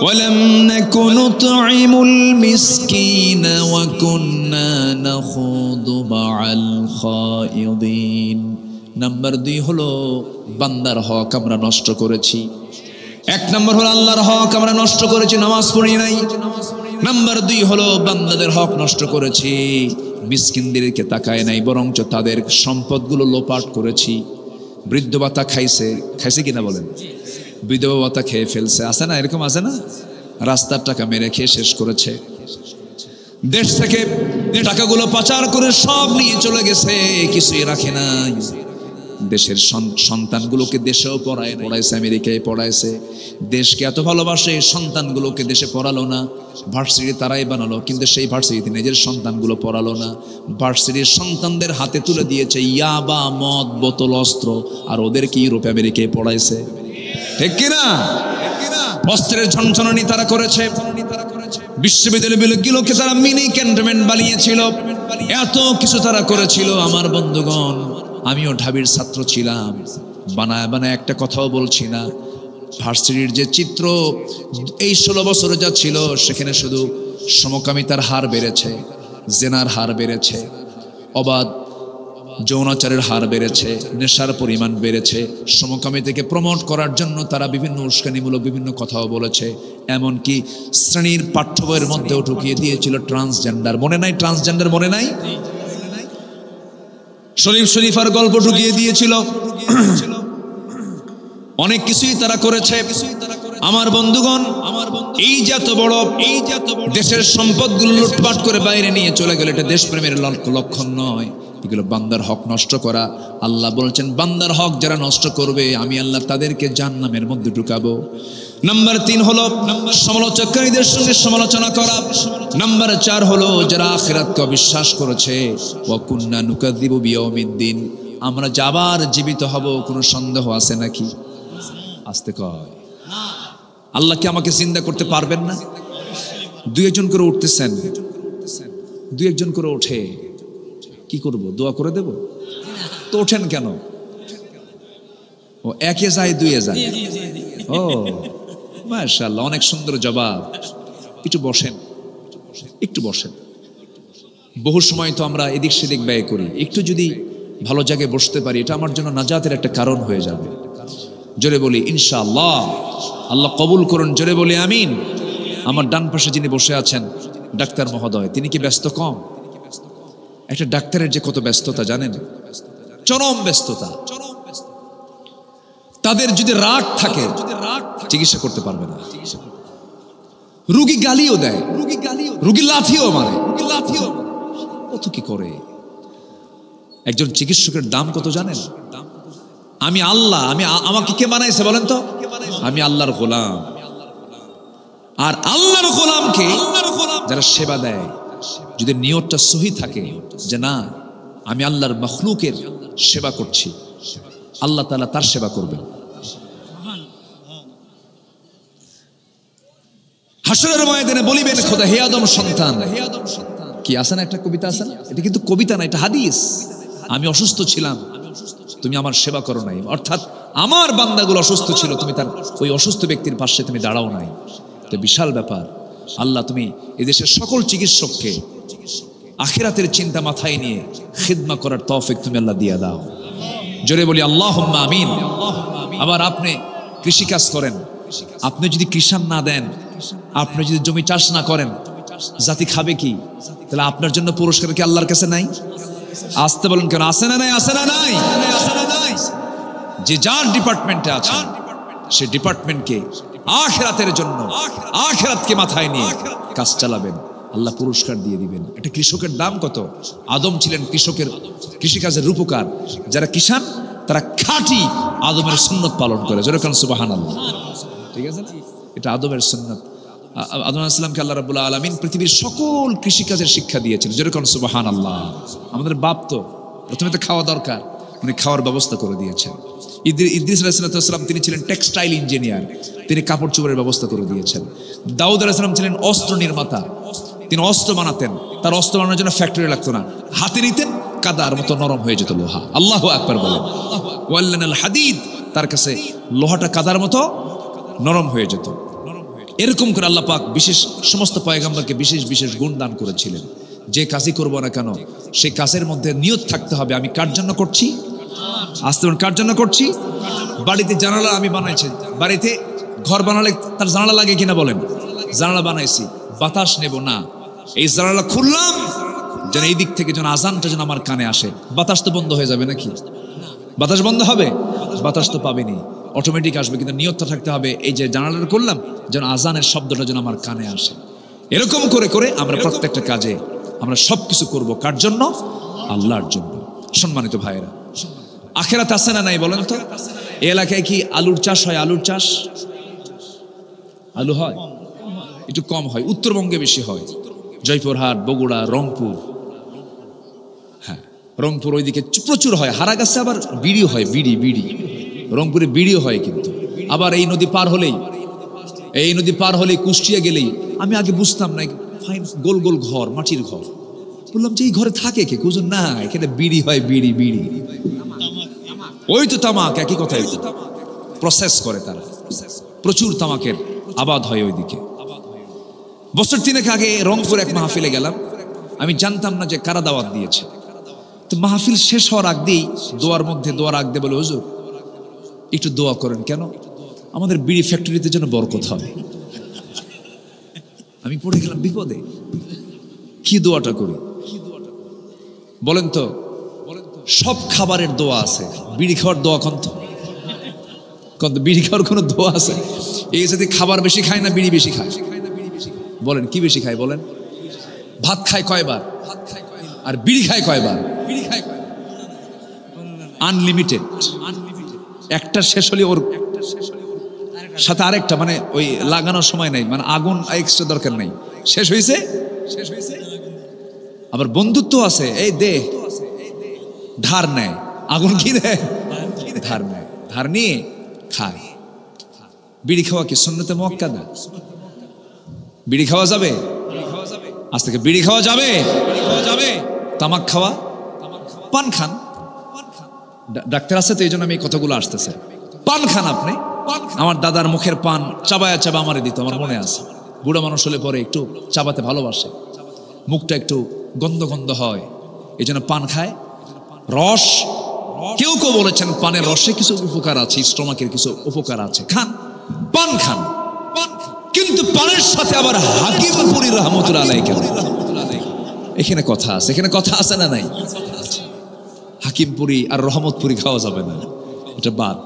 ওয়ালাম নাকুনু তুইমুল মিসকিনা ওয়া কুন্না নাখুদু মাআল খায়িদিন। নাম্বার 2 হলো বান্দার হক আমরা নষ্ট করেছি। 1 নম্বর হলো আল্লাহর হক আমরা নষ্ট করেছি, নামাজ পড়ি নাই। নাম্বার 2 হলো বান্দাদের হক নষ্ট করেছি, মিসকিনদেরকে তাকায় নাই, বরঞ্চ তাদের সম্পদগুলো লোপাট করেছি। বৃদ্ধ ভাতা খাইছে কিনা বলেন? বিধবা ভাতা খেয়ে ফেলছে, আছে না? এরকম আছে না? রাস্তার টাকা মেরে খেয়ে শেষ করেছে। দেশ থেকে টাকাগুলো পাচার করে সব নিয়ে চলে গেছে, কিছুই রাখে নাই। দেশের সন্তানগুলোকে দেশেও পড়াইছে, আমেরিকায় পড়াইছে। দেশকে এত ভালোবাসে, সন্তানগুলোকে দেশে পড়ালো না, ভার্সিটি তারাই বানালো, কিন্তু সেই ভার্সিটিতে নিজের সন্তানগুলো পড়ালো না। ভার্সিটির সন্তানদের হাতে তুলে দিয়েছে ইয়াবা, মদ, বোতল, অস্ত্র, আর ওদেরকে ইউরোপ আমেরিকায় পড়াইছে। ঠিক কিনা? অস্ত্রের ঝনঝনানি তারা করেছে। বিশ্ববিদ্যালয়গুলোকে তারা মিনি ক্যান্টনমেন্ট বানিয়েছিল, এত কিছু তারা করেছিল। আমার বন্ধুগণ, আমিও ঢাবির ছাত্র ছিলাম, বানায় বানায় একটা কথাও বলছি না। ভার্সিটির যে চিত্র এই 16 বছরে যা ছিল, সেখানে শুধু সমকামিতার হার বেড়েছে, জেনার হার বেড়েছে, অবাধ যৌনাচারের হার বেড়েছে, নেশার পরিমাণ বেড়েছে। সমকামিতাকে প্রমোট করার জন্য তারা বিভিন্ন উস্কানিমূলক বিভিন্ন কথাও বলেছে। এমনকি শ্রেণীর পাঠ্য বইয়ের মধ্যেও ঢুকিয়ে দিয়েছিল ট্রান্সজেন্ডার। মনে নাই? ট্রান্সজেন্ডার মনে নাই? শরীফার গল্প ঢুকিয়ে দিয়েছিল। অনেক কিছুই তারা করেছে। আমার বন্ধুগণ, এই যে এত বড় দেশের সম্পদগুলো লুটপাট করে বাইরে নিয়ে চলে গেল, এটা দেশপ্রেমের লক্ষণ নয়, এগুলো বান্দার হক নষ্ট করা। আল্লাহ বলছেন, বান্দার হক যারা নষ্ট করবে, আমি আল্লাহ তাদেরকে জাহান্নামের মধ্যে ঢুকাবো। নাম্বার 3 হলো সমালোচককারীদের সঙ্গে সমালোচনা করা। নাম্বার 4 হলো যারা আখিরাতকে অবিশ্বাস করেছে। ওয়া কুন্না নুকাযযিবু বিয়াউমিদ্দিন, আমরা যাবার জীবিত হব, কোনো সন্দেহ আছে নাকি? আস্তে কয়, আল্লাহ কি আমাকে জিন্দা করতে পারবেন না? 2-1 করে উঠতেছেন, 2-1 করে ওঠে, কি করব? দোয়া করে দেব? তো ওঠেন কেন? ও একে যায়, 2-এ যায়। ও মাশাআল্লাহ, অনেক সুন্দর জবাব। একটু বসেন, একটু বসেন। বহু সময় তো আমরা এদিক সেদিক ব্যয় করি, একটু যদি ভালো জায়গায় বসতে পারি, এটা আমার জন্য নাজাতের একটা কারণ হয়ে যাবে। জোরে বলি ইনশাআল্লাহ। আল্লাহ কবুল করুন, জোরে বলি আমিন। আমার ডান পাশে যিনি বসে আছেন ডাক্তার মহোদয়, তিনি কি ব্যস্ত কম? একটা ডাক্তারের যে কত ব্যস্ততা জানেন, চরম ব্যস্ততা। তাদের যদি রাগ থাকে, চিকিৎসা করতে পারবে না। রোগী গালিও দেয়, রোগী লাথিও মারে, কত কি করে। একজন চিকিৎসকের দাম কত জানেন? আমি আল্লাহ, আমাকে কে বানাইছে বলেন তো? আমি আল্লাহর গোলাম। আর আল্লাহর গোলামকে যারা সেবা দেয়, যদি নিয়তটা সহি থাকে যে না, আমি আল্লাহর মখলুকের সেবা করছি, আল্লাহ তাআলা তার সেবা করবেন। হাসরের ময়দানে বলিবেন, খোদা হে আদম সন্তান, কি আছে না একটা কবিতা আছে না? এটা কিন্তু কবিতা না, এটা হাদিস। আমি অসুস্থ ছিলাম, তুমি আমার সেবা করো নাই। অর্থাৎ আমার বান্দাগুলো অসুস্থ ছিল, তুমি তার ওই অসুস্থ ব্যক্তির পাশে তুমি দাঁড়াও নাই। তো বিশাল ব্যাপার। আল্লাহ, তুমি এদেশের সকল চিকিৎসককে আখিরাতের চিন্তা মাথায় নিয়ে খিদমা করার তৌফিক তুমি আল্লাহ দিয়ে দাও। জোরে বলি আল্লাহুম্মা আমিন। আবার আপনি কৃষিকাজ করেন, আপনি যদি কৃষাণ না দেন, আপনি যদি জমি চাষ না করেন, জাতি খাবে কি? তাহলে আপনার জন্য পুরস্কার কি আল্লাহর কাছে নাই? আসতে বলেন কেন? আসে না নাই? আসে না নাই? যে যার ডিপার্টমেন্টে আছে, সে ডিপার্টমেন্টকে আখিরাতের জন্য, আখিরাতকে মাথায় নিয়ে কাজ চালাবেন, আল্লাহ পুরস্কার দিয়ে দিবেন। একটা কৃষকের দাম কত? আদম ছিলেন কৃষিকাজের রূপকার। যারা কিষান, তারা খাঁটি আদমের সুন্নত পালন করে। যেরকম সুবহানাল্লাহ, ঠিক আছে না? এটা আদমের সুন্নত। আদম আলাইহিস সালামকে আল্লাহ রাব্বুল আলামিন পৃথিবীর সকল কৃষিকাজের শিক্ষা দিয়েছেন। যেরকম সুবহানাল্লাহ। আমাদের বাপ তো প্রথমে তো খাওয়া দরকার, উনি খাওয়ার ব্যবস্থা করে দিয়েছেন। ইদ্রিস আলাইহিস সালাম, তিনি ছিলেন টেক্সটাইল ইঞ্জিনিয়ার, তিনি কাপড় চোপড়ের ব্যবস্থা করে দিয়েছেন। দাউদ আলাইহিস সালাম ছিলেন অস্ত্র নির্মাতা, তিনি অস্ত্র বানাতেন। তার অস্ত্র বানানোর জন্য ফ্যাক্টরি লাগতো না, হাতে নিতেন, কাদার মতো নরম হয়ে যেত লোহা। আল্লাহু আকবার বলেন। ওয়াল্লানাল হাদিদ, তার কাছে লোহাটা কাদার মতো নরম হয়ে যেত। এরকম করে আল্লাহ পাক বিশেষ সমস্ত পয়গম্বরকে বিশেষ বিশেষ গুণ দান করেছিলেন। যে কাজই করবো না কেন, সেই কাজের মধ্যে নিয়ত থাকতে হবে, আমি কার জন্য করছি? আসতে কার জন্য করছি? বাড়িতে জানালা আমি বানাইছি, বাড়িতে ঘর বানালে তার জানালা লাগে কিনা বলেন? জানালা বানাইছি, বাতাস নেব না, এই জানালা খুললাম যেন এই দিক থেকে যেন আজানটা যেন আমার কানে আসে। বাতাস তো বন্ধ হয়ে যাবে নাকি? বাতাস বন্ধ হবে? বাতাস তো পাবেনি, অটোমেটিক আসবে, কিন্তু নিয়তটা থাকতে হবে এই যে জানালাটা করলাম যেন আজানের শব্দটা যেন আমার কানে আসে। এরকম করে করে আমরা প্রত্যেকটা কাজে আমরা সবকিছু করব কার জন্য? আল্লাহর জন্য। সম্মানিত ভাইয়েরা, আখেরাত আছে না নাই বলেন তো? এই এলাকায় কি আলুর চাষ হয়? আলুর চাষ, আলু হয়, একটু কম হয়, উত্তরবঙ্গে বেশি হয়, জয়পুরহাট, বগুড়া, রংপুর। হ্যাঁ, রংপুর ওইদিকে প্রচুর হয়। হারাগাছে আবার বিড়িও হয়, বিড়ি বিড়ি রংপুরে বিড়িও হয়। কিন্তু আবার এই নদী পার হলেই কুষ্টিয়া গেলেই, আমি আগে বুঝতাম না, ফাইন গোল গোল ঘর, মাটির ঘর, বললাম যে এই ঘরে থাকে কে? কুজন না, এখানে বিড়ি হয়, বিড়ি বিড়ি, ওই তো তামাক, একই কথাই তো, প্রসেস করে তারা, প্রচুর তামাকের আবাদ হয় ওইদিকে। বছর 3 আগে রংপুর এক মাহফিলে গেলাম, আমি জানতাম না যে কারা দাওয়াত দিয়েছে। তো মাহফিল শেষ হওয়ার আগ দিয়েই দোয়ার মধ্যে দোয়ার আগ দিয়ে বলে, হুজুর একটু দোয়া করেন, কেন? আমাদের বিড়ি ফ্যাক্টরিতে যেন বরকত হয়। আমি পড়ে গেলাম বিপদে, কি দোয়াটা করি বলেন তো? সব খাবারের দোয়া আছে, বিড়ি খাওয়ার দোয়া কন্ত? বিড়ি খাওয়ার কোনো দোয়া আছে? এই যদি খাবার বেশি খায় না বিড়ি বেশি খায়? বলেন কি বেশি খায় বলেন? ভাত খায় কয়বার আর বিড়ি খায় কয়বার? আনলিমিটেড, একটা শেষ হলে ওর সাথে আরেকটা, মানে ওই লাগানোর সময় নাই, মানে আগুন এক্সট্রা দরকার নাই, শেষ হয়েছে। আবার বন্ধুত্ব আছে, এই দে, ধার নেয়, আগুন কি দেয়? ধার নেয়, ধার নিয়ে খায়। বিড়ি খাওয়া কি সুন্নতে মুআক্কাদা? বিড়ি খাওয়া যাবে? আজ থেকে বিড়ি খাওয়া যাবে? তামাক খাওয়া, পান খান, ডাক্তার আছে তো এই জন্য আমি এই কথাগুলো আসতেছে। পান খান আপনি, আমার দাদার মুখের পান চাবায়া চাবা আমারে দিত, আমার মনে আছে। বুড়া মানুষ হলে পরে একটু চাবাতে ভালোবাসে, মুখটা একটু গন্ধ গন্ধ হয়, এই জন্য পান খায়। রস, কেউ কেউ বলেছেন পানের রসে কিছু উপকার আছে, স্টমাকের কিছু উপকার আছে, খান, পান খান। কিন্তু পানের সাথে আবার হাকিমপুরি রহমতুল্লাহ আলাইহি কেন? এখানে কথা আছে, এখানে কথা আছে না নাই? হাকিমপুরি আর রহমতপুরি খাওয়া যাবে না, এটা বাদ,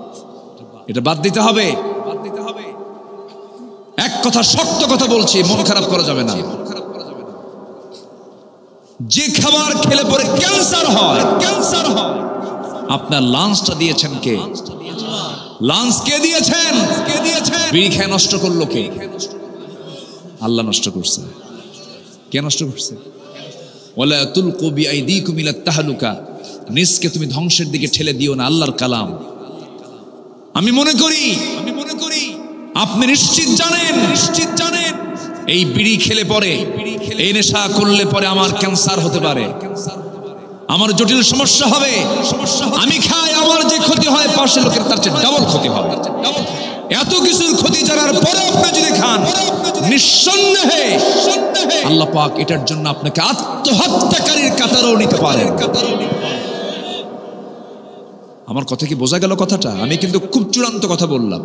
এটা বাদ দিতে হবে। এক কথা, শক্ত কথা বলছি, মন খারাপ করা যাবে না। যে খাবার খেলে পরে ক্যান্সার হয়, আপনার লাঞ্চটা দিয়েছেন কে? লাঞ্চ কে দিয়েছেন? বিড়ি খেয়ে নষ্ট করলো কে? আল্লাহ নষ্ট করছে। কে নষ্ট করছে? ওয়ালা তুলকু বিআইদিকুম ইলা তাহলুকা, নিজকে তুমি ধ্বংসের দিকে ঠেলে দিও না, আল্লাহর কালাম। আমি মনে করি আপনি নিশ্চিত জানেন এই বিড়ি খেলে পরে, এই নেশা করলে পরে আমার ক্যান্সার হতে পারে, আমার জটিল সমস্যা হবে। আমি খাই, আমার যে ক্ষতি হয় পাশের লোকের তার চেয়ে ডাবল ক্ষতি হবে। এত কিছুর ক্ষতি জানার পরে আপনি যদি খান, নিঃসন্দেহে আল্লাহ পাক এটার জন্য আপনাকে আত্মহত্যাকারীর কাতারেও নিতে পারেন। আমার কথা কি বোঝা গেল কথাটা? আমি কিন্তু খুব চূড়ান্ত কথা বললাম।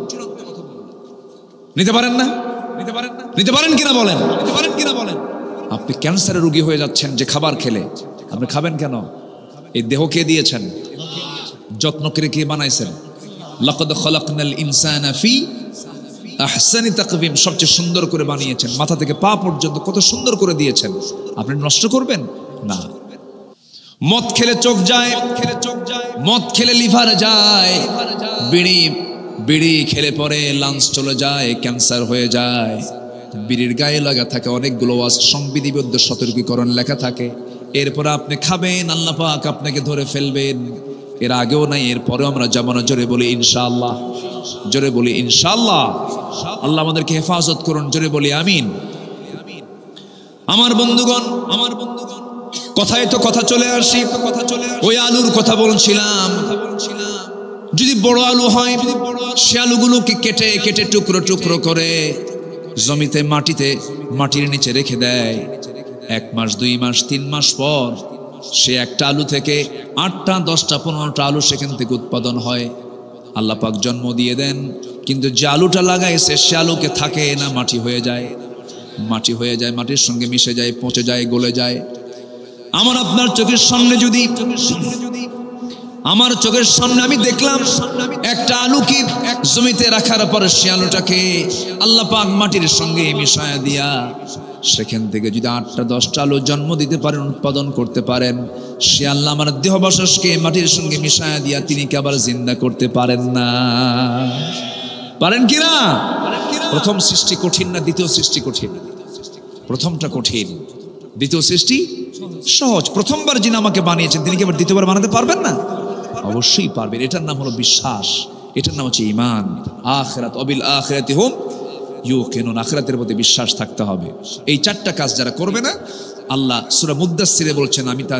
নিতে পারেন না? নিতে পারেন কিনা বলেন? আপনি ক্যান্সারের রোগী হয়ে যাচ্ছেন যে খাবার খেলে। আপনি খাবেন কেন? এই দেহ কে দিয়েছেন? যত্ন করে কে বানাইছেন? লাকাদ খালাকনাল ইনসানা ফি আহসানি তাকওয়িম, সবচেয়ে সুন্দর করে বানিয়েছেন, মাথা থেকে পা পর্যন্ত কত সুন্দর করে দিয়েছেন। আপনি নষ্ট করবেন না। মদ খেলে চোখ যায়, মদ খেলে লিভার যায়, বিড়ি খেলে পরে লাঞ্চ চলে যায়, ক্যান্সার হয়ে যায়। বিড়ির গায়ে লাগা থাকে অনেকগুলো সংবিধিবদ্ধ সতর্কীকরণ লেখা থাকে। এরপর আপনি খাবেন, আল্লাহ পাক আপনাকে ধরে ফেলবেন। এর আগেও নাই, এরপরেও আমরা যাবো না। জোরে বলি ইনশাআল্লাহ, জোরে বলি ইনশাআল্লাহ। আল্লাহ আমাদেরকে হেফাজত করুন, জোরে বলি আমিন। আমার বন্ধুগণ, কথায় তো কথা চলে আসি, ওই আলুর কথা বলছিলাম। যদি বড় আলু হয়, সে আলুগুলোকে কেটে কেটে টুকরো টুকরো করে জমিতে, মাটির নিচে রেখে দেয়। 1 মাস, 2 মাস, 3 মাস পর সে একটা আলু থেকে 8টা 10টা 15টা আলু সেখান থেকে উৎপাদন হয়। আল্লাহ পাক জন্ম দিয়ে দেন, কিন্তু যে আলুটা লাগাইছে সে আলুকে থাকে না, মাটি হয়ে যায়, মাটি হয়ে যায়, মাটির সঙ্গে মিশে যায়, পচে যায়, গলে যায়। আমার আপনার চোখের সামনে যদি আমার চোখের সামনে আমি দেখলাম একটা আলুকে জমিতে রাখার পর সে আলুটাকে আল্লাহ পাক মাটির সঙ্গে মিশায়া দিয়া সেখান থেকে যদি 8টা 10টা আলু জন্ম দিতে পারেন, উৎপাদন করতে পারেন, সে আল্লাহ আমার দেহবাসসকে মাটির সঙ্গে মিশায়া দিয়া তিনি কি আবার জিন্দা করতে পারেন না? পারেন কি না? প্রথম সৃষ্টি কঠিন না দ্বিতীয় সৃষ্টি কঠিন? প্রথমটা কঠিন, দ্বিতীয় সৃষ্টি সহজ। প্রথমবার যিনি আমাকে বানিয়েছেন তিনি কি আবার দ্বিতীয়বার বানাতে পারবেন না? অবশ্যই পারবেন। এটার নাম হলো বিশ্বাস, এটার নাম হচ্ছে ঈমান। আখিরাত অবিল আখিরাতি হুম ইউকিনুন, আখিরাতের প্রতি বিশ্বাস থাকতে হবে। এই 4টা কাজ যারা করবে না, আল্লাহ সূরা মুদ্দাসসিরে বলছেন আমি তা